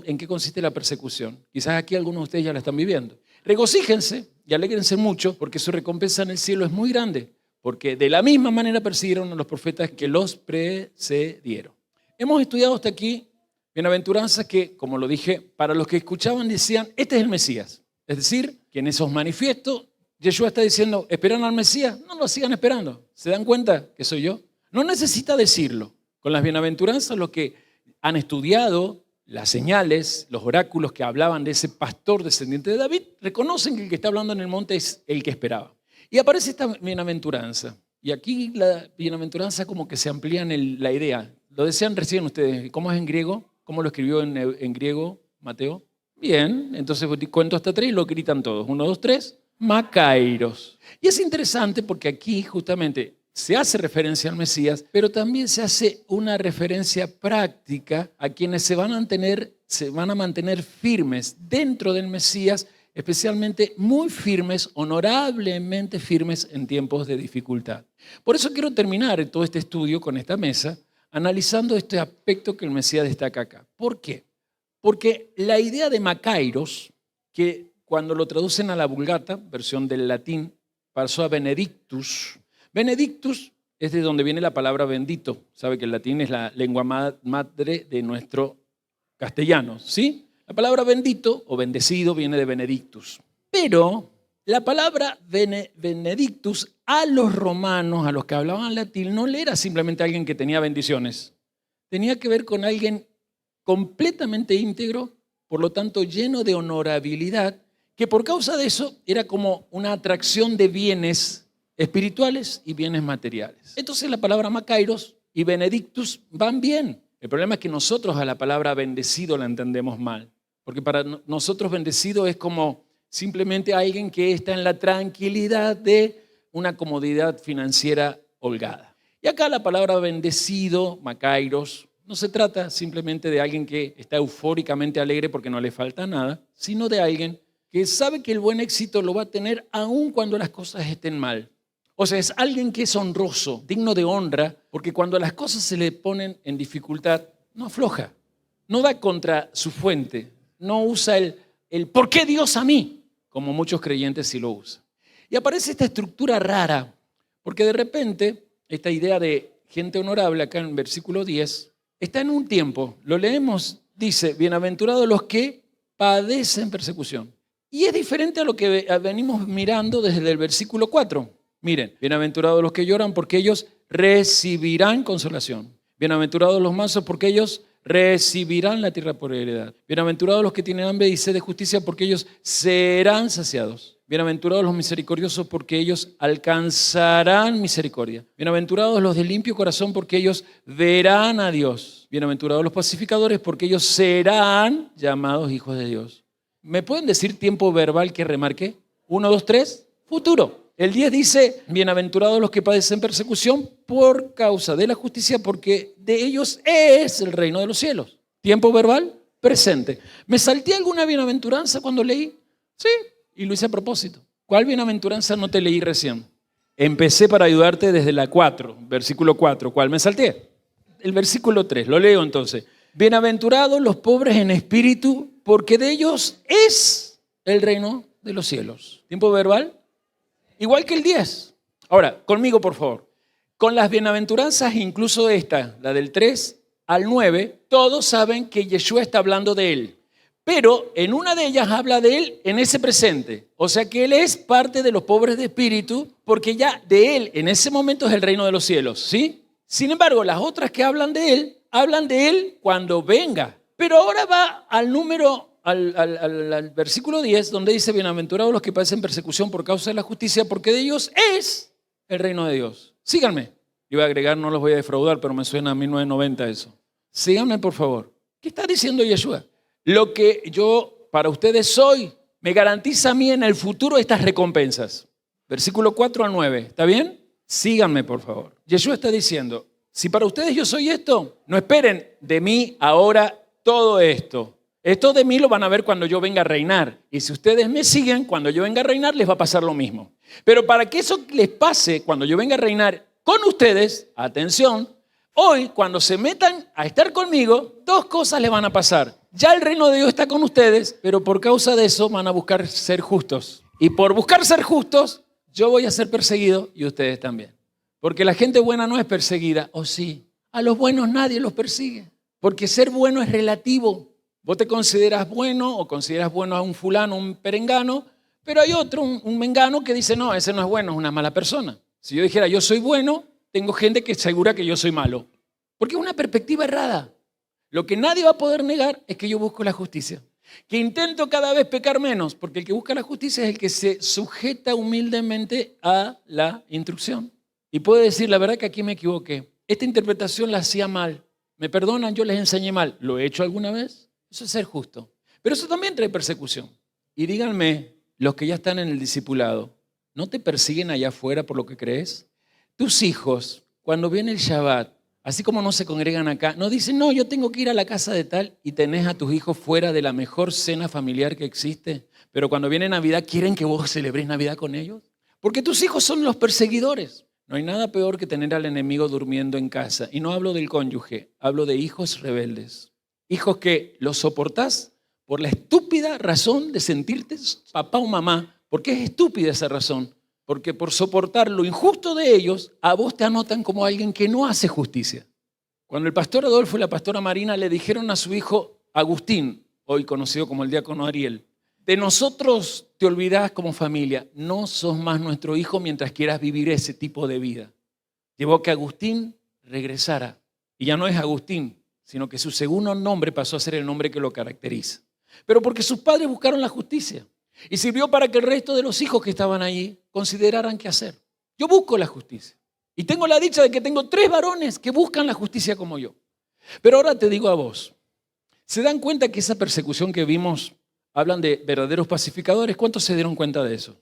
en qué consiste la persecución. Quizás aquí algunos de ustedes ya la están viviendo. Regocíjense y alégrense mucho porque su recompensa en el cielo es muy grande, porque de la misma manera persiguieron a los profetas que los precedieron. Hemos estudiado hasta aquí bienaventuranzas que, como lo dije, para los que escuchaban decían, este es el Mesías. Es decir, que en esos manifiestos Yeshua está diciendo, ¿esperan al Mesías? No lo sigan esperando. ¿Se dan cuenta que soy yo? No necesita decirlo. Con las bienaventuranzas, los que han estudiado las señales, los oráculos que hablaban de ese pastor descendiente de David, reconocen que el que está hablando en el monte es el que esperaba. Y aparece esta bienaventuranza. Y aquí la bienaventuranza como que se amplía en la idea. Lo decían recién ustedes. ¿Cómo es en griego? ¿Cómo lo escribió en griego Mateo? Bien, entonces cuento hasta 3 y lo gritan todos. 1, 2, 3. Makairos. Y es interesante porque aquí justamente se hace referencia al Mesías, pero también se hace una referencia práctica a quienes se van a mantener firmes dentro del Mesías, especialmente muy firmes, honorablemente firmes en tiempos de dificultad. Por eso quiero terminar todo este estudio con esta mesa, analizando este aspecto que el Mesías destaca acá. ¿Por qué? Porque la idea de Makairos, que cuando lo traducen a la Vulgata, versión del latín, pasó a Benedictus. Benedictus es de donde viene la palabra bendito. Sabe que el latín es la lengua madre de nuestro castellano, ¿sí? La palabra bendito o bendecido viene de Benedictus. Pero la palabra Benedictus a los romanos, a los que hablaban latín, no le era simplemente alguien que tenía bendiciones. Tenía que ver con alguien completamente íntegro, por lo tanto lleno de honorabilidad, que por causa de eso era como una atracción de bienes espirituales y bienes materiales. Entonces la palabra Makairos y Benedictus van bien. El problema es que nosotros a la palabra bendecido la entendemos mal, porque para nosotros bendecido es como simplemente alguien que está en la tranquilidad de una comodidad financiera holgada. Y acá la palabra bendecido, Makairos, no se trata simplemente de alguien que está eufóricamente alegre porque no le falta nada, sino de alguien que sabe que el buen éxito lo va a tener aun cuando las cosas estén mal. O sea, es alguien que es honroso, digno de honra, porque cuando las cosas se le ponen en dificultad, no afloja, no da contra su fuente, no usa el ¿por qué Dios a mí? Como muchos creyentes sí lo usan. Y aparece esta estructura rara, porque de repente esta idea de gente honorable, acá en versículo 10, está en un tiempo, lo leemos, dice, bienaventurados los que padecen persecución. Y es diferente a lo que venimos mirando desde el versículo 4. Miren, bienaventurados los que lloran porque ellos recibirán consolación. Bienaventurados los mansos porque ellos recibirán la tierra por heredad. Bienaventurados los que tienen hambre y sed de justicia porque ellos serán saciados. Bienaventurados los misericordiosos porque ellos alcanzarán misericordia. Bienaventurados los de limpio corazón porque ellos verán a Dios. Bienaventurados los pacificadores porque ellos serán llamados hijos de Dios. ¿Me pueden decir tiempo verbal que remarque? 1, 2, 3, futuro. El 10 dice, bienaventurados los que padecen persecución por causa de la justicia, porque de ellos es el reino de los cielos. Tiempo verbal, presente. ¿Me salté alguna bienaventuranza cuando leí? Sí, y lo hice a propósito. ¿Cuál bienaventuranza no te leí recién? Empecé para ayudarte desde la 4, versículo 4. ¿Cuál me salté? El versículo 3, lo leo entonces. Bienaventurados los pobres en espíritu, porque de ellos es el reino de los cielos. ¿Tiempo verbal? Igual que el 10. Ahora, conmigo por favor. Con las bienaventuranzas, incluso esta, la del 3 al 9, todos saben que Yeshua está hablando de él. Pero en una de ellas habla de él en ese presente. O sea que él es parte de los pobres de espíritu, porque ya de él en ese momento es el reino de los cielos, ¿sí? Sin embargo, las otras que hablan de él cuando venga. Pero ahora va al versículo 10, donde dice, bienaventurados los que padecen persecución por causa de la justicia, porque de ellos es el reino de Dios. Síganme. Iba a agregar, no los voy a defraudar, pero me suena a 1990 eso. Síganme, por favor. ¿Qué está diciendo Yeshua? Lo que yo para ustedes soy, me garantiza a mí en el futuro estas recompensas. Versículo 4 al 9, ¿está bien? Síganme, por favor. Yeshua está diciendo, si para ustedes yo soy esto, no esperen de mí ahora todo esto. Esto de mí lo van a ver cuando yo venga a reinar. Y si ustedes me siguen, cuando yo venga a reinar, les va a pasar lo mismo. Pero para que eso les pase cuando yo venga a reinar con ustedes, atención, hoy cuando se metan a estar conmigo, dos cosas les van a pasar. Ya el reino de Dios está con ustedes, pero por causa de eso van a buscar ser justos. Y por buscar ser justos, yo voy a ser perseguido y ustedes también. Porque la gente buena no es perseguida, ¿o sí? A los buenos nadie los persigue. Porque ser bueno es relativo. Vos te consideras bueno o consideras bueno a un fulano, un perengano, pero hay otro, un mengano que dice, no, ese no es bueno, es una mala persona. Si yo dijera, yo soy bueno, tengo gente que asegura que yo soy malo. Porque es una perspectiva errada. Lo que nadie va a poder negar es que yo busco la justicia. Que intento cada vez pecar menos, porque el que busca la justicia es el que se sujeta humildemente a la instrucción. Y puede decir, la verdad que aquí me equivoqué. Esta interpretación la hacía mal. Me perdonan, yo les enseñé mal. ¿Lo he hecho alguna vez? Eso es ser justo. Pero eso también trae persecución. Y díganme, los que ya están en el discipulado, ¿no te persiguen allá afuera por lo que crees? Tus hijos, cuando viene el Shabbat, así como no se congregan acá, no dicen, no, yo tengo que ir a la casa de tal y tenés a tus hijos fuera de la mejor cena familiar que existe. Pero cuando viene Navidad, ¿quieren que vos celebres Navidad con ellos? Porque tus hijos son los perseguidores. No hay nada peor que tener al enemigo durmiendo en casa. Y no hablo del cónyuge, hablo de hijos rebeldes. Hijos que los soportás por la estúpida razón de sentirte papá o mamá. ¿Por qué es estúpida esa razón? Porque por soportar lo injusto de ellos, a vos te anotan como alguien que no hace justicia. Cuando el pastor Adolfo y la pastora Marina le dijeron a su hijo Agustín, hoy conocido como el diácono Ariel, de nosotros te olvidás como familia, no sos más nuestro hijo mientras quieras vivir ese tipo de vida. Llevó que Agustín regresara. Y ya no es Agustín, sino que su segundo nombre pasó a ser el nombre que lo caracteriza. Pero porque sus padres buscaron la justicia. Y sirvió para que el resto de los hijos que estaban allí consideraran qué hacer. Yo busco la justicia. Y tengo la dicha de que tengo 3 varones que buscan la justicia como yo. Pero ahora te digo a vos, ¿se dan cuenta que esa persecución que vimos, hablan de verdaderos pacificadores? ¿Cuántos se dieron cuenta de eso?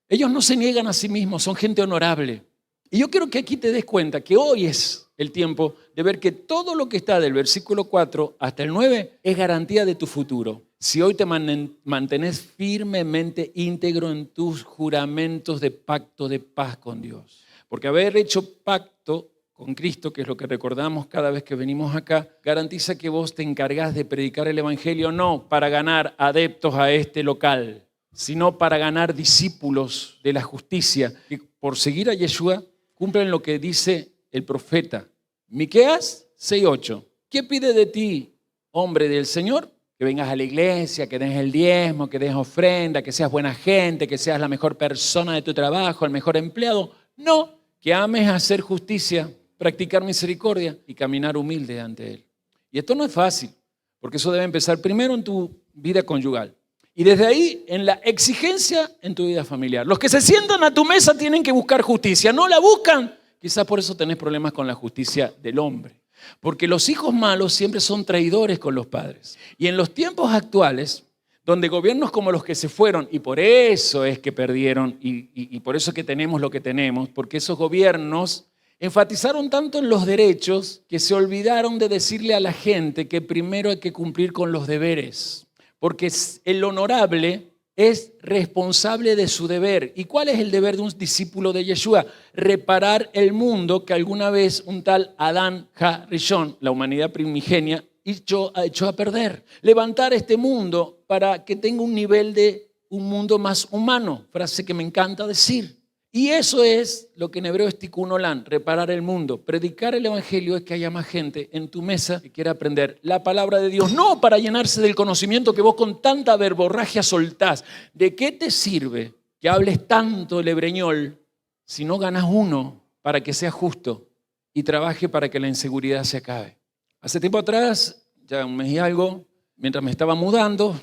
Ellos no se niegan a sí mismos, son gente honorable. Y yo quiero que aquí te des cuenta que hoy es el tiempo de ver que todo lo que está del versículo 4 hasta el 9 es garantía de tu futuro. Si hoy te mantenés firmemente íntegro en tus juramentos de pacto de paz con Dios. Porque haber hecho pacto con Cristo, que es lo que recordamos cada vez que venimos acá, garantiza que vos te encargás de predicar el evangelio no para ganar adeptos a este local, sino para ganar discípulos de la justicia, que por seguir a Yeshua cumplen lo que dice el profeta. Miqueas 6:8. ¿Qué pide de ti, hombre del Señor? Que vengas a la iglesia, que des el diezmo, que des ofrenda, que seas buena gente, que seas la mejor persona de tu trabajo, el mejor empleado. No, que ames hacer justicia, practicar misericordia y caminar humilde ante Él. Y esto no es fácil, porque eso debe empezar primero en tu vida conyugal. Y desde ahí, en la exigencia en tu vida familiar. Los que se sientan a tu mesa tienen que buscar justicia. No la buscan. Quizás por eso tenés problemas con la justicia del hombre. Porque los hijos malos siempre son traidores con los padres. Y en los tiempos actuales, donde gobiernos como los que se fueron, y por eso es que perdieron, y por eso es que tenemos lo que tenemos, porque esos gobiernos enfatizaron tanto en los derechos que se olvidaron de decirle a la gente que primero hay que cumplir con los deberes. Porque el honorable es responsable de su deber. ¿Y cuál es el deber de un discípulo de Yeshua? Reparar el mundo que alguna vez un tal Adán Ha-Rishon, la humanidad primigenia, echó a perder. Levantar este mundo para que tenga un nivel de un mundo más humano, frase que me encanta decir. Y eso es lo que en hebreo es tikkun olam, reparar el mundo. Predicar el evangelio es que haya más gente en tu mesa que quiera aprender la palabra de Dios, no para llenarse del conocimiento que vos con tanta verborragia soltás. ¿De qué te sirve que hables tanto el hebreñol si no ganas uno para que sea justo y trabaje para que la inseguridad se acabe? Hace tiempo atrás, ya un mes y algo, mientras me estaba mudando,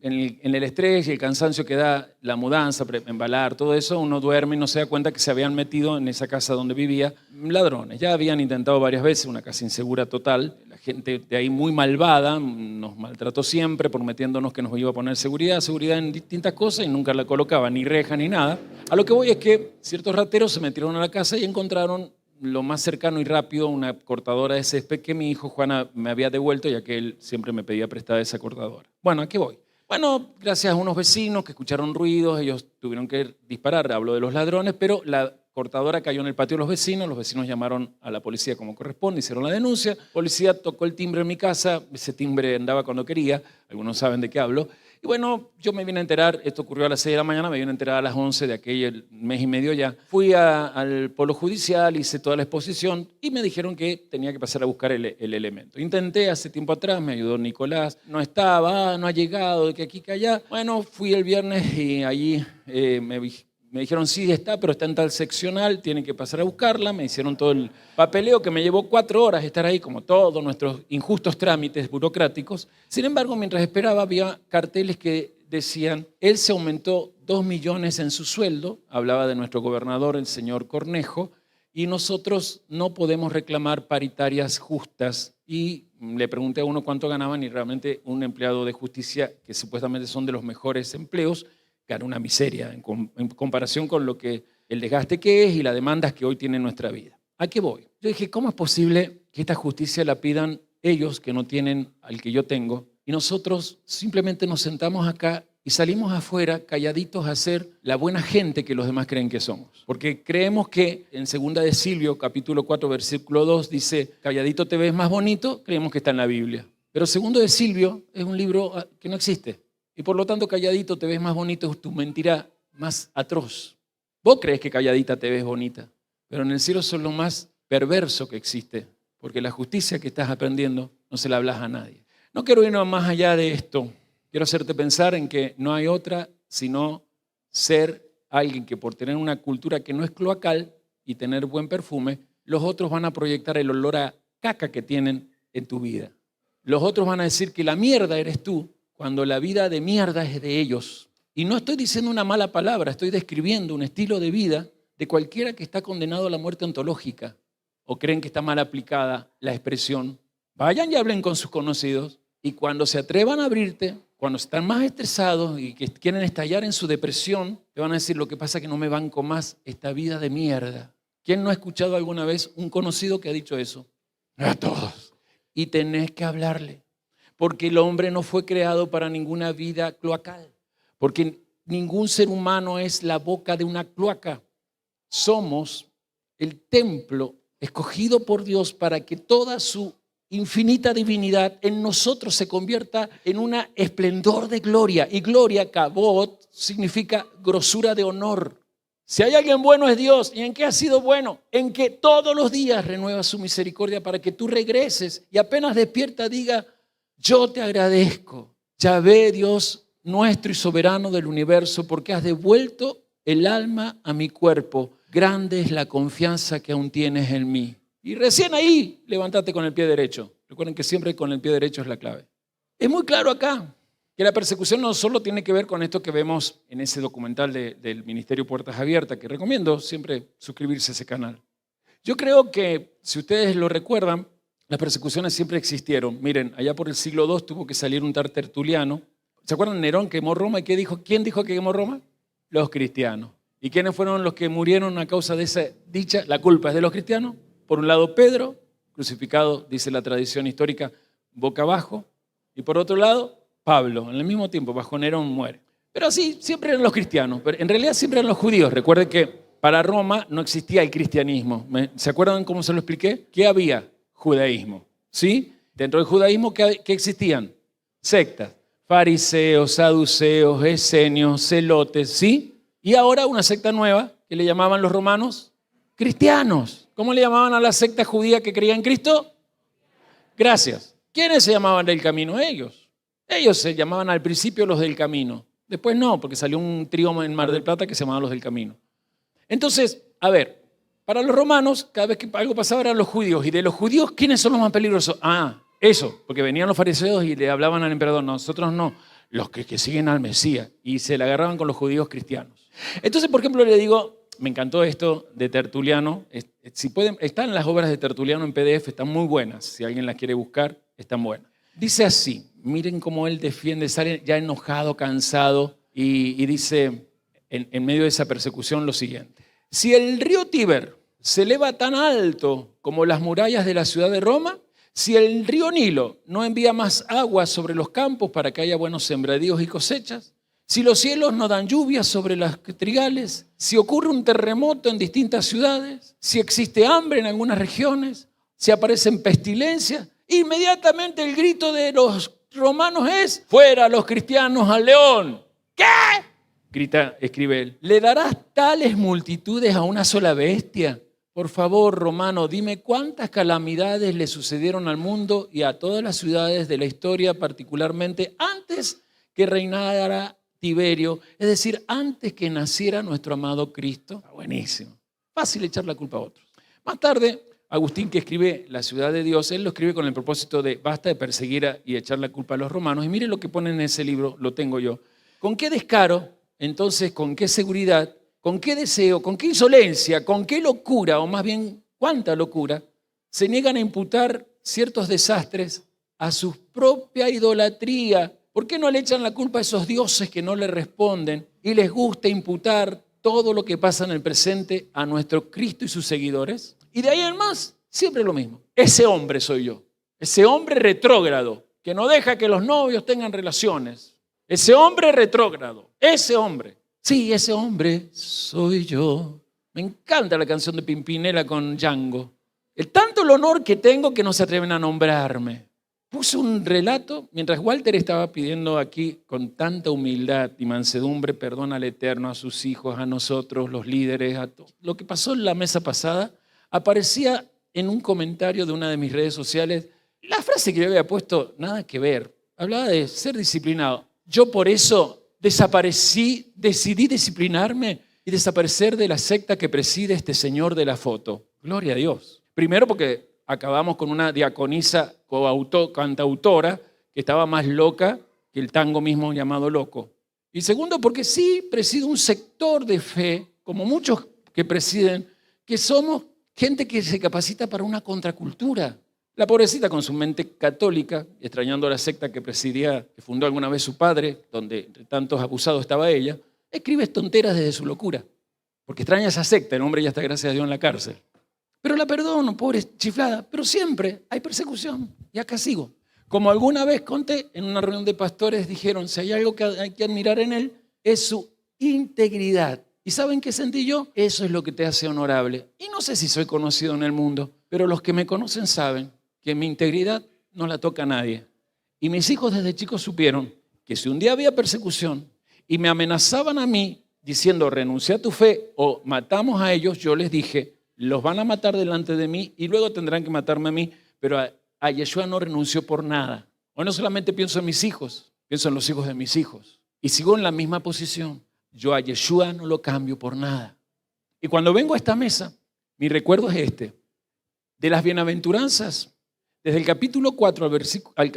en el estrés y el cansancio que da la mudanza, embalar, todo eso, uno duerme y no se da cuenta que se habían metido en esa casa donde vivía ladrones. Ya habían intentado varias veces, una casa insegura total. La gente de ahí muy malvada nos maltrató siempre prometiéndonos que nos iba a poner seguridad en distintas cosas y nunca la colocaba, ni reja ni nada. A lo que voy es que ciertos rateros se metieron a la casa y encontraron lo más cercano y rápido una cortadora de césped que mi hijo Juana me había devuelto, ya que él siempre me pedía prestada esa cortadora. Bueno, ¿a qué voy? Bueno, gracias a unos vecinos que escucharon ruidos, ellos tuvieron que disparar, hablo de los ladrones, pero la cortadora cayó en el patio de los vecinos llamaron a la policía como corresponde, hicieron la denuncia, la policía tocó el timbre en mi casa, ese timbre andaba cuando quería, algunos saben de qué hablo, y bueno, yo me vine a enterar, esto ocurrió a las 6 de la mañana, me vine a enterar a las 11 de aquel mes y medio ya. Fui al polo judicial, hice toda la exposición y me dijeron que tenía que pasar a buscar el elemento. Intenté hace tiempo atrás, me ayudó Nicolás, no estaba, no ha llegado, de que aquí que allá. Bueno, fui el viernes y allí me dijeron, sí está, pero está en tal seccional, tienen que pasar a buscarla. Me hicieron todo el papeleo que me llevó 4 horas estar ahí, como todos nuestros injustos trámites burocráticos. Sin embargo, mientras esperaba, había carteles que decían, él se aumentó 2 millones en su sueldo, hablaba de nuestro gobernador, el señor Cornejo, y nosotros no podemos reclamar paritarias justas. Y le pregunté a uno cuánto ganaban y realmente un empleado de justicia, que supuestamente son de los mejores empleos, gana una miseria en comparación con lo que el desgaste que es y las demandas que hoy tiene nuestra vida. ¿A qué voy? Yo dije, ¿cómo es posible que esta justicia la pidan ellos que no tienen al que yo tengo y nosotros simplemente nos sentamos acá y salimos afuera calladitos a ser la buena gente que los demás creen que somos? Porque creemos que en 2 de Silvio, capítulo 4, versículo 2, dice, calladito te ves más bonito, creemos que está en la Biblia. Pero 2 de Silvio es un libro que no existe. Y por lo tanto, calladito te ves más bonito, es tu mentira más atroz. Vos crees que calladita te ves bonita, pero en el cielo son lo más perverso que existe, porque la justicia que estás aprendiendo no se la hablas a nadie. No quiero irnos más allá de esto. Quiero hacerte pensar en que no hay otra sino ser alguien que por tener una cultura que no es cloacal y tener buen perfume, los otros van a proyectar el olor a caca que tienen en tu vida. Los otros van a decir que la mierda eres tú, cuando la vida de mierda es de ellos. Y no estoy diciendo una mala palabra, estoy describiendo un estilo de vida de cualquiera que está condenado a la muerte ontológica. ¿O creen que está mal aplicada la expresión? Vayan y hablen con sus conocidos y cuando se atrevan a abrirte, cuando están más estresados y que quieren estallar en su depresión, te van a decir, lo que pasa es que no me banco más esta vida de mierda. ¿Quién no ha escuchado alguna vez un conocido que ha dicho eso? A todos. Y tenés que hablarle. Porque el hombre no fue creado para ninguna vida cloacal, porque ningún ser humano es la boca de una cloaca. Somos el templo escogido por Dios para que toda su infinita divinidad en nosotros se convierta en un esplendor de gloria. Y gloria, kabod, significa grosura de honor. Si hay alguien bueno es Dios. ¿Y en qué ha sido bueno? En que todos los días renueva su misericordia para que tú regreses y apenas despierta diga, yo te agradezco, Yahvé, Dios nuestro y soberano del universo, porque has devuelto el alma a mi cuerpo. Grande es la confianza que aún tienes en mí. Y recién ahí, levántate con el pie derecho. Recuerden que siempre con el pie derecho es la clave. Es muy claro acá que la persecución no solo tiene que ver con esto que vemos en ese documental del Ministerio Puertas Abiertas, que recomiendo siempre suscribirse a ese canal. Yo creo que, si ustedes lo recuerdan, las persecuciones siempre existieron. Miren, allá por el siglo II tuvo que salir un tal Tertuliano. ¿Se acuerdan? Nerón quemó Roma. ¿Y qué dijo? ¿Quién dijo que quemó Roma? Los cristianos. ¿Y quiénes fueron los que murieron a causa de esa dicha? La culpa es de los cristianos. Por un lado, Pedro, crucificado, dice la tradición histórica, boca abajo. Y por otro lado, Pablo, en el mismo tiempo, bajo Nerón muere. Pero sí, siempre eran los cristianos. Pero en realidad siempre eran los judíos. Recuerden que para Roma no existía el cristianismo. ¿Se acuerdan cómo se lo expliqué? ¿Qué había? Judaísmo, ¿sí? Dentro del judaísmo, ¿qué existían? Sectas, fariseos, saduceos, esenios, celotes, ¿sí? Y ahora una secta nueva, que le llamaban los romanos cristianos. ¿Cómo le llamaban a la secta judía que creía en Cristo? Gracias. ¿Quiénes se llamaban del camino? Ellos. Ellos se llamaban al principio los del camino. Después no, porque salió un trío en Mar del Plata que se llamaba los del camino. Entonces, a ver, para los romanos, cada vez que algo pasaba eran los judíos. Y de los judíos, ¿quiénes son los más peligrosos? Eso, porque venían los fariseos y le hablaban al emperador. Nosotros no. los que siguen al Mesías, y se la agarraban con los judíos cristianos. Entonces, por ejemplo, le digo, me encantó esto de Tertuliano. Si pueden, están las obras de Tertuliano en PDF, están muy buenas. Si alguien las quiere buscar, están buenas. Dice así, miren cómo él defiende, sale ya enojado, cansado, y dice en medio de esa persecución lo siguiente. Si el río Tíber se eleva tan alto como las murallas de la ciudad de Roma, si el río Nilo no envía más agua sobre los campos para que haya buenos sembradíos y cosechas, si los cielos no dan lluvias sobre los trigales, si ocurre un terremoto en distintas ciudades, si existe hambre en algunas regiones, si aparecen pestilencias, inmediatamente el grito de los romanos es: ¡fuera los cristianos al león! ¿Qué? Grita, escribe él. ¿Le darás tales multitudes a una sola bestia? Por favor, romano, dime cuántas calamidades le sucedieron al mundo y a todas las ciudades de la historia, particularmente antes que reinara Tiberio, es decir, antes que naciera nuestro amado Cristo. Buenísimo. Fácil echar la culpa a otros. Más tarde, Agustín, que escribe La ciudad de Dios, él lo escribe con el propósito de basta de perseguir y echar la culpa a los romanos. Y mire lo que pone en ese libro, lo tengo yo. ¿Con qué descaro, entonces, con qué seguridad, con qué deseo, con qué insolencia, con qué locura, o más bien cuánta locura, se niegan a imputar ciertos desastres a su propia idolatría? ¿Por qué no le echan la culpa a esos dioses que no le responden y les gusta imputar todo lo que pasa en el presente a nuestro Cristo y sus seguidores? Y de ahí en más, siempre lo mismo. Ese hombre soy yo. Ese hombre retrógrado que no deja que los novios tengan relaciones. Ese hombre retrógrado. Ese hombre. Sí, ese hombre soy yo. Me encanta la canción de Pimpinela con Django. Tanto el honor que tengo que no se atreven a nombrarme. Puse un relato, mientras Walter estaba pidiendo aquí con tanta humildad y mansedumbre perdón al Eterno, a sus hijos, a nosotros, los líderes, a todos. Lo que pasó en la mesa pasada, aparecía en un comentario de una de mis redes sociales la frase que yo había puesto, nada que ver. Hablaba de ser disciplinado. Yo por eso decidí disciplinarme y desaparecer de la secta que preside este señor de la foto. Gloria a Dios. Primero porque acabamos con una diaconisa cantautora que estaba más loca que el tango mismo llamado loco. Y segundo, porque sí presido un sector de fe, como muchos que presiden, que somos gente que se capacita para una contracultura. La pobrecita con su mente católica, extrañando la secta que presidía, que fundó alguna vez su padre, donde entre tantos abusados estaba ella, escribe tonteras desde su locura, porque extraña esa secta, el hombre ya está, gracias a Dios, en la cárcel. Pero la perdono, pobre chiflada, pero siempre hay persecución, y acá sigo. Como alguna vez conté, en una reunión de pastores dijeron, si hay algo que hay que admirar en él, es su integridad. ¿Y saben qué sentí yo? Eso es lo que te hace honorable. Y no sé si soy conocido en el mundo, pero los que me conocen saben que mi integridad no la toca a nadie. Y mis hijos desde chicos supieron que si un día había persecución y me amenazaban a mí diciendo renuncia a tu fe o matamos a ellos, yo les dije, los van a matar delante de mí y luego tendrán que matarme a mí, pero a Yeshua no renunció por nada. Hoy no solamente pienso en mis hijos, pienso en los hijos de mis hijos. Y sigo en la misma posición. Yo a Yeshua no lo cambio por nada. Y cuando vengo a esta mesa, mi recuerdo es este. De las bienaventuranzas, desde el capítulo 4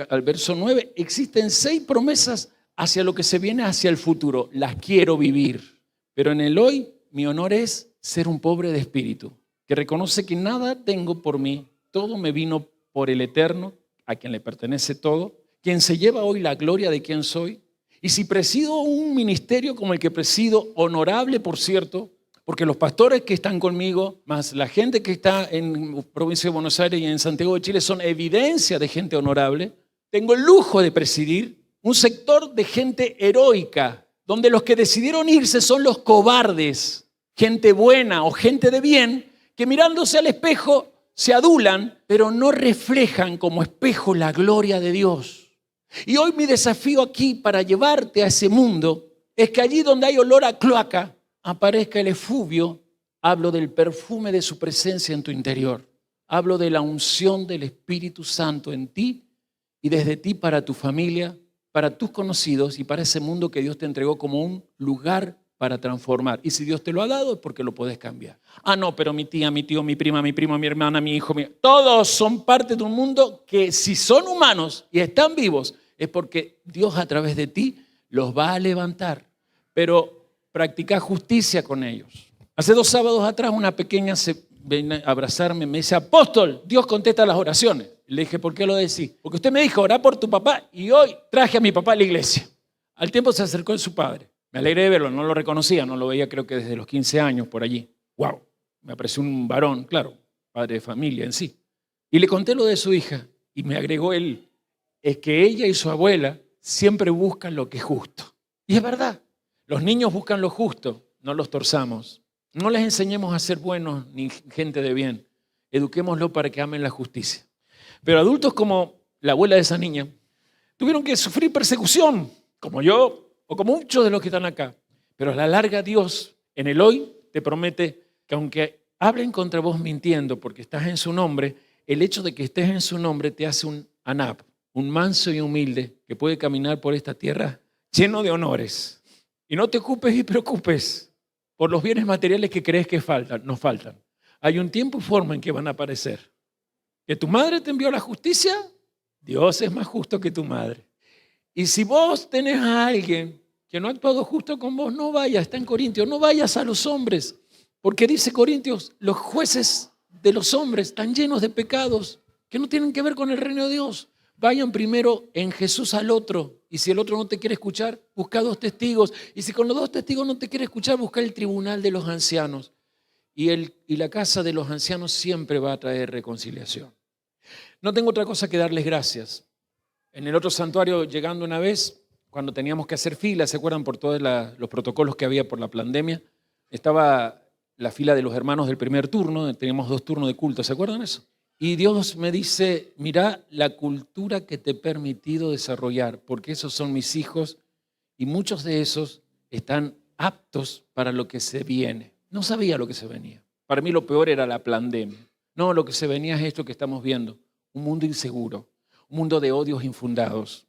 al verso 9, existen 6 promesas hacia lo que se viene hacia el futuro. Las quiero vivir. Pero en el hoy, mi honor es ser un pobre de espíritu, que reconoce que nada tengo por mí, todo me vino por el Eterno, a quien le pertenece todo, quien se lleva hoy la gloria de quien soy. Y si presido un ministerio como el que presido, honorable por cierto, porque los pastores que están conmigo, más la gente que está en provincia de Buenos Aires y en Santiago de Chile son evidencia de gente honorable, tengo el lujo de presidir un sector de gente heroica, donde los que decidieron irse son los cobardes, gente buena o gente de bien, que mirándose al espejo se adulan, pero no reflejan como espejo la gloria de Dios. Y hoy mi desafío aquí para llevarte a ese mundo es que allí donde hay olor a cloaca aparezca el efluvio. Hablo del perfume de su presencia en tu interior. Hablo de la unción del Espíritu Santo en ti y desde ti para tu familia, para tus conocidos y para ese mundo que Dios te entregó como un lugar para transformar. Y si Dios te lo ha dado es porque lo puedes cambiar. Ah, no, pero mi tía, mi tío, mi prima, mi primo, mi hermana, mi hijo, todos son parte de un mundo que si son humanos y están vivos es porque Dios a través de ti los va a levantar, pero practica justicia con ellos. Hace 2 sábados atrás una pequeña se viene a abrazarme, me dice, apóstol, Dios contesta las oraciones. Le dije, ¿por qué lo decís? Porque usted me dijo, orá por tu papá, y hoy traje a mi papá a la iglesia. Al tiempo se acercó de su padre. Me alegré de verlo, no lo reconocía, no lo veía creo que desde los 15 años por allí. ¡Wow! Me apareció un varón, claro, padre de familia en sí. Y le conté lo de su hija y me agregó él, es que ella y su abuela siempre buscan lo que es justo. Y es verdad, los niños buscan lo justo, no los torzamos. No les enseñemos a ser buenos ni gente de bien. Eduquémoslo para que amen la justicia. Pero adultos como la abuela de esa niña tuvieron que sufrir persecución, como yo o como muchos de los que están acá. Pero a la larga Dios en el hoy te promete que aunque hablen contra vos mintiendo porque estás en su nombre, el hecho de que estés en su nombre te hace un anab, un manso y humilde que puede caminar por esta tierra lleno de honores. Y no te ocupes y preocupes por los bienes materiales que crees que faltan, nos faltan. Hay un tiempo y forma en que van a aparecer. ¿Que tu madre te envió la justicia? Dios es más justo que tu madre. Y si vos tenés a alguien que no ha actuado justo con vos, no vayas, está en Corintios, no vayas a los hombres. Porque dice Corintios, los jueces de los hombres están llenos de pecados que no tienen que ver con el reino de Dios. Vayan primero en Jesús al otro. Y si el otro no te quiere escuchar, busca 2 testigos. Y si con los 2 testigos no te quiere escuchar, busca el tribunal de los ancianos. Y la casa de los ancianos siempre va a traer reconciliación. No tengo otra cosa que darles gracias. En el otro santuario, llegando una vez, cuando teníamos que hacer fila, ¿se acuerdan por todos los protocolos que había por la pandemia? Estaba la fila de los hermanos del primer turno, teníamos 2 turnos de culto, ¿se acuerdan eso? Y Dios me dice, mira la cultura que te he permitido desarrollar, porque esos son mis hijos y muchos de esos están aptos para lo que se viene. No sabía lo que se venía. Para mí lo peor era la pandemia. No, lo que se venía es esto que estamos viendo, un mundo inseguro, un mundo de odios infundados,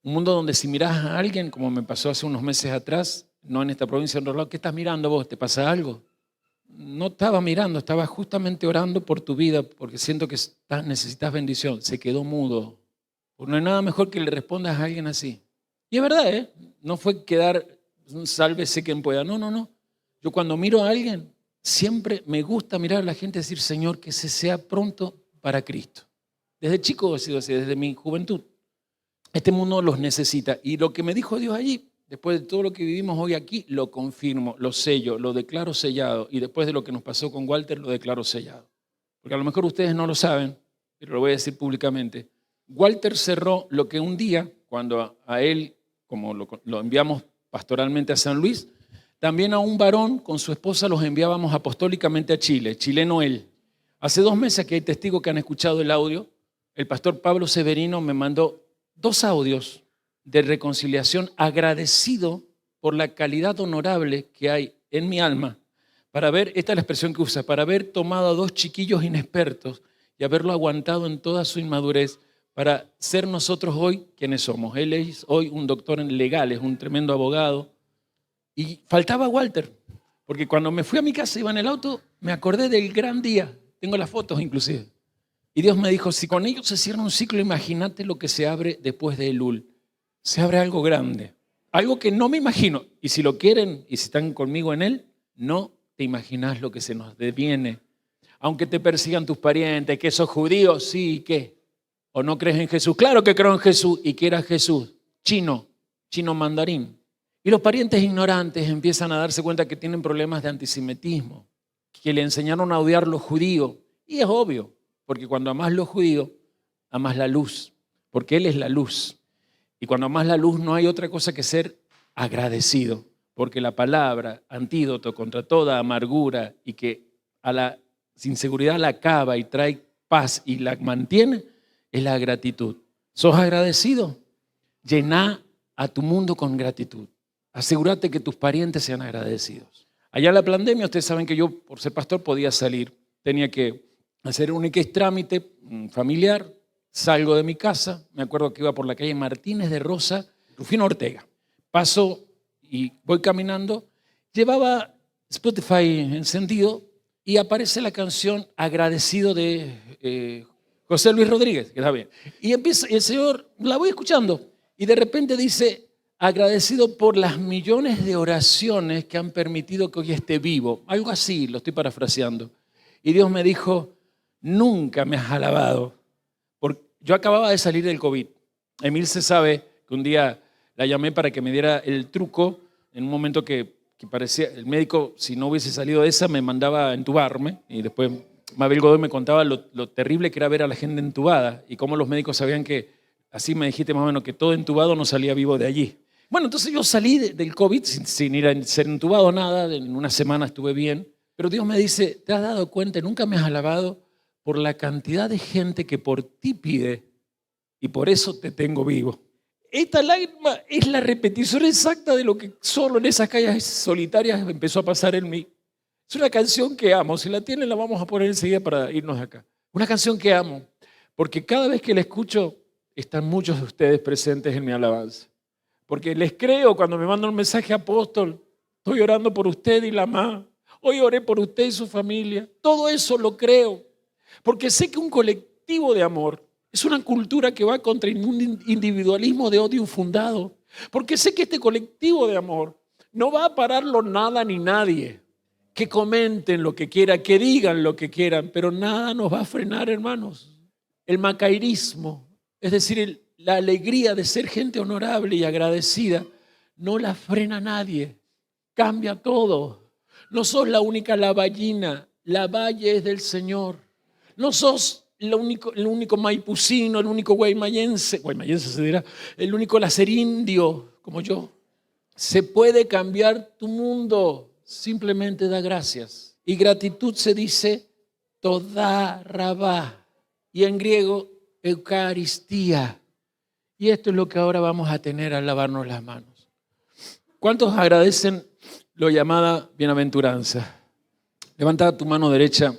un mundo donde si mirás a alguien, como me pasó hace unos meses atrás, no en esta provincia, en Rolado, ¿qué estás mirando vos? ¿Te pasa algo? No estaba mirando, estaba justamente orando por tu vida porque siento que necesitas bendición. Se quedó mudo. Porque no hay nada mejor que le respondas a alguien así. Y es verdad, ¿eh? No fue quedar, sálvese quien pueda. No. Yo cuando miro a alguien, siempre me gusta mirar a la gente y decir, Señor, que se sea pronto para Cristo. Desde chico he sido así, desde mi juventud. Este mundo los necesita. Y lo que me dijo Dios allí, después de todo lo que vivimos hoy aquí, lo confirmo, lo sello, lo declaro sellado. Y después de lo que nos pasó con Walter, lo declaro sellado. Porque a lo mejor ustedes no lo saben, pero lo voy a decir públicamente. Walter cerró lo que un día, cuando a él, como lo enviamos pastoralmente a San Luis, también a un varón con su esposa los enviábamos apostólicamente a Chile, chileno él. Hace 2 meses que hay testigos que han escuchado el audio, el pastor Pablo Severino me mandó 2 audios de reconciliación, agradecido por la calidad honorable que hay en mi alma, para ver, esta es la expresión que usa, para haber tomado a 2 chiquillos inexpertos y haberlo aguantado en toda su inmadurez para ser nosotros hoy quienes somos. Él es hoy un doctor en legales, un tremendo abogado. Y faltaba Walter, porque cuando me fui a mi casa, iba en el auto, me acordé del gran día, tengo las fotos inclusive. Y Dios me dijo, si con ellos se cierra un ciclo, imagínate lo que se abre después de Elul. Se abre algo grande, algo que no me imagino. Y si lo quieren y si están conmigo en él, no te imaginas lo que se nos deviene. Aunque te persigan tus parientes, que sos judío, sí, ¿y qué? ¿O no crees en Jesús? Claro que creo en Jesús y que era Jesús, chino mandarín. Y los parientes ignorantes empiezan a darse cuenta que tienen problemas de antisemitismo, que le enseñaron a odiar los judíos. Y es obvio, porque cuando amás los judíos, amás la luz, porque Él es la luz. Y cuando amás la luz no hay otra cosa que ser agradecido, porque la palabra, antídoto contra toda amargura y que a la inseguridad la acaba y trae paz y la mantiene, es la gratitud. ¿Sos agradecido? Llená a tu mundo con gratitud. Asegúrate que tus parientes sean agradecidos. Allá en la pandemia, ustedes saben que yo, por ser pastor, podía salir. Tenía que hacer un X trámite familiar. Salgo de mi casa. Me acuerdo que iba por la calle Martínez de Rosa, Rufino Ortega. Paso y voy caminando. Llevaba Spotify encendido y aparece la canción Agradecido de José Luis Rodríguez, que está bien. Y empieza, el Señor, la voy escuchando. Y de repente dice, agradecido por las millones de oraciones que han permitido que hoy esté vivo. Algo así, lo estoy parafraseando. Y Dios me dijo, nunca me has alabado. Porque yo acababa de salir del COVID. Emilce sabe que un día la llamé para que me diera el truco en un momento que parecía, el médico, si no hubiese salido de esa, me mandaba a entubarme. Y después Mabel Godoy me contaba lo terrible que era ver a la gente entubada y cómo los médicos sabían que, así me dijiste más o menos, que todo entubado no salía vivo de allí. Bueno, entonces yo salí del COVID sin ir a ser entubado, nada. En una semana estuve bien. Pero Dios me dice, ¿te has dado cuenta? Nunca me has alabado por la cantidad de gente que por ti pide y por eso te tengo vivo. Esta lágrima es la repetición exacta de lo que solo en esas calles solitarias empezó a pasar en mí. Es una canción que amo. Si la tienen, la vamos a poner enseguida para irnos de acá. Una canción que amo, porque cada vez que la escucho, están muchos de ustedes presentes en mi alabanza. Porque les creo cuando me mandan un mensaje, apóstol, estoy orando por usted y la mamá. Hoy oré por usted y su familia. Todo eso lo creo. Porque sé que un colectivo de amor es una cultura que va contra un individualismo de odio infundado. Porque sé que este colectivo de amor no va a pararlo nada ni nadie. Que comenten lo que quieran, que digan lo que quieran, pero nada nos va a frenar, hermanos. El macairismo, es decir, la alegría de ser gente honorable y agradecida, no la frena nadie. Cambia todo. No sos la única lavallina, la valle es del Señor. No sos el único maipucino, el único guaymayense se dirá, el único lacerindio como yo. Se puede cambiar tu mundo, simplemente da gracias. Y gratitud se dice toda rabá, y en griego eucaristía. Y esto es lo que ahora vamos a tener al lavarnos las manos. ¿Cuántos agradecen lo llamada bienaventuranza? Levanta tu mano derecha.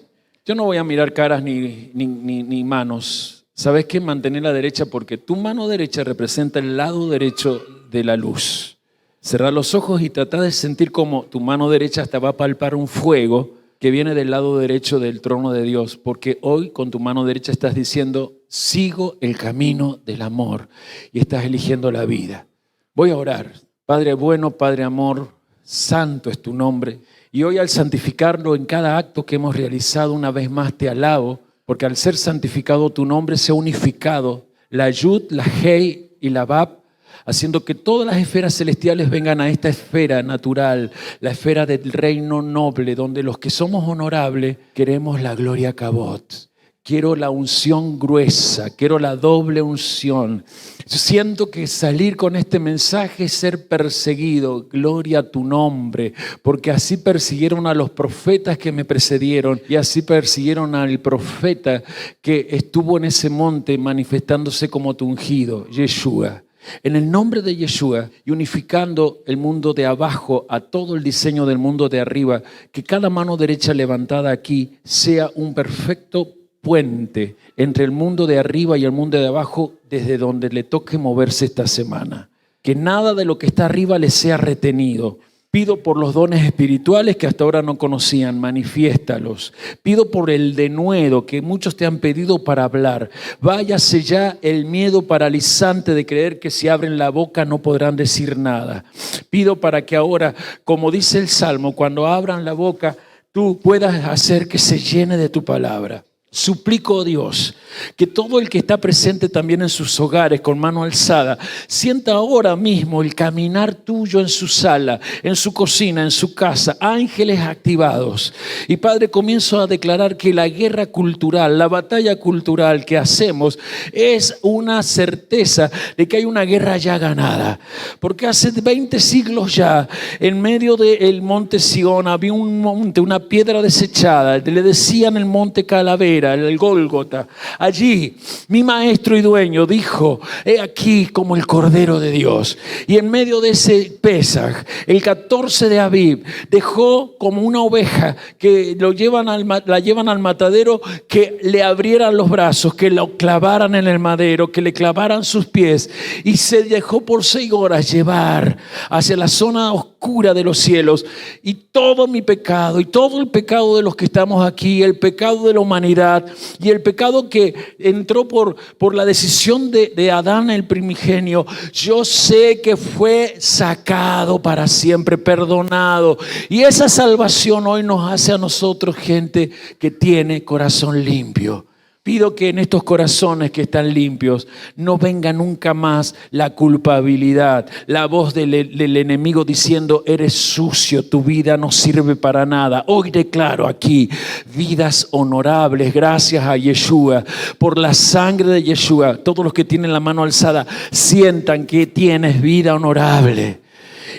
Yo no voy a mirar caras ni manos. ¿Sabes qué? Mantener la derecha porque tu mano derecha representa el lado derecho de la luz. Cerrar los ojos y tratar de sentir como tu mano derecha hasta va a palpar un fuego que viene del lado derecho del trono de Dios. Porque hoy con tu mano derecha estás diciendo, sigo el camino del amor y estás eligiendo la vida. Voy a orar. Padre bueno, Padre amor, santo es tu nombre. Y hoy al santificarlo en cada acto que hemos realizado, una vez más te alabo, porque al ser santificado tu nombre se ha unificado la Yud, la Hei y la Bab, haciendo que todas las esferas celestiales vengan a esta esfera natural, la esfera del reino noble, donde los que somos honorables queremos la gloria Kabot. Quiero la unción gruesa, quiero la doble unción. Yo siento que salir con este mensaje es ser perseguido. Gloria a tu nombre, porque así persiguieron a los profetas que me precedieron y así persiguieron al profeta que estuvo en ese monte manifestándose como tu ungido, Yeshua. En el nombre de Yeshua y unificando el mundo de abajo a todo el diseño del mundo de arriba, que cada mano derecha levantada aquí sea un perfecto puente entre el mundo de arriba y el mundo de abajo desde donde le toque moverse esta semana. Que nada de lo que está arriba le sea retenido. Pido por los dones espirituales que hasta ahora no conocían, manifiéstalos. Pido por el denuedo que muchos te han pedido para hablar. Váyase ya el miedo paralizante de creer que si abren la boca no podrán decir nada. Pido para que ahora, como dice el Salmo, cuando abran la boca, tú puedas hacer que se llene de tu palabra. Suplico, Dios, que todo el que está presente también en sus hogares con mano alzada, sienta ahora mismo el caminar tuyo en su sala, en su cocina, en su casa, ángeles activados. Y Padre, comienzo a declarar que la guerra cultural, la batalla cultural que hacemos es una certeza de que hay una guerra ya ganada. Porque hace 20 siglos ya, en medio del monte Sión, había un monte, una piedra desechada, le decían el monte Calavera, el Gólgota. Allí mi maestro y dueño dijo, he aquí como el Cordero de Dios. Y en medio de ese Pesaj, el 14 de Abib, dejó como una oveja que la llevan al matadero, que le abrieran los brazos, que lo clavaran en el madero, que le clavaran sus pies, y se dejó por 6 horas llevar hacia la zona oscura oscura de los cielos y todo mi pecado y todo el pecado de los que estamos aquí, el pecado de la humanidad y el pecado que entró por la decisión de Adán el primigenio, yo sé que fue sacado para siempre, perdonado. Y esa salvación hoy nos hace a nosotros gente que tiene corazón limpio. Pido que en estos corazones que están limpios no venga nunca más la culpabilidad, la voz del enemigo diciendo eres sucio, tu vida no sirve para nada. Hoy declaro aquí vidas honorables gracias a Yeshua, por la sangre de Yeshua. Todos los que tienen la mano alzada sientan que tienes vida honorable.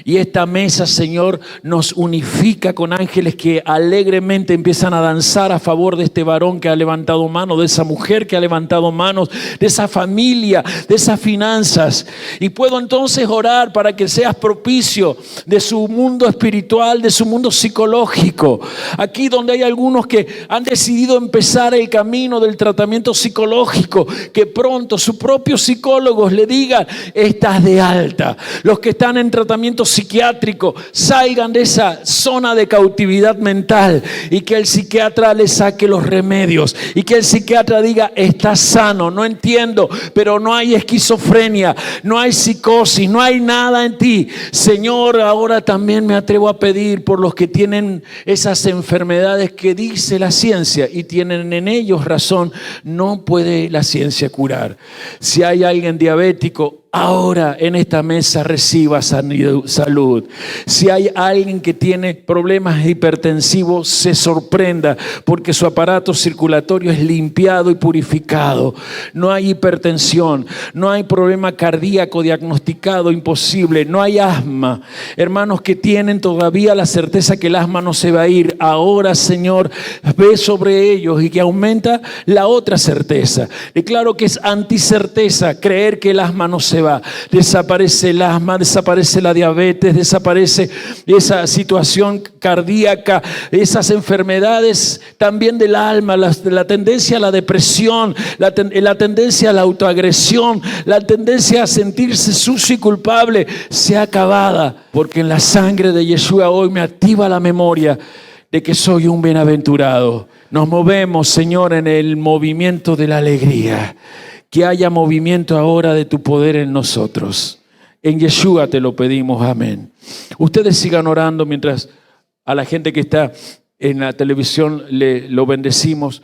Y esta mesa, Señor, nos unifica con ángeles que alegremente empiezan a danzar a favor de este varón que ha levantado mano, de esa mujer que ha levantado manos, de esa familia, de esas finanzas. Y puedo entonces orar para que seas propicio de su mundo espiritual, de su mundo psicológico. Aquí donde hay algunos que han decidido empezar el camino del tratamiento psicológico, que pronto sus propios psicólogos le digan, estás de alta. Los que están en tratamiento psiquiátrico salgan de esa zona de cautividad mental y que el psiquiatra les saque los remedios y que el psiquiatra diga, estás sano, no entiendo, pero no hay esquizofrenia, no hay psicosis, no hay nada en ti. Señor, ahora también me atrevo a pedir por los que tienen esas enfermedades que dice la ciencia y tienen en ellos razón, no puede la ciencia curar. Si hay alguien diabético, ahora en esta mesa reciba salud. Si hay alguien que tiene problemas hipertensivos, se sorprenda porque su aparato circulatorio es limpiado y purificado. No hay hipertensión, no hay problema cardíaco diagnosticado imposible, no hay asma. Hermanos que tienen todavía la certeza que el asma no se va a ir, ahora, Señor, ve sobre ellos y que aumenta la otra certeza. Declaro que es anticerteza creer que el asma no se va. Desaparece el asma, desaparece la diabetes, desaparece esa situación cardíaca, esas enfermedades también del alma, la tendencia a la depresión, la tendencia a la autoagresión, la tendencia a sentirse sucio y culpable, sea acabada, porque en la sangre de Yeshua hoy me activa la memoria de que soy un bienaventurado. Nos movemos, Señor, en el movimiento de la alegría. Que haya movimiento ahora de tu poder en nosotros. En Yeshua te lo pedimos, amén. Ustedes sigan orando mientras a la gente que está en la televisión lo bendecimos.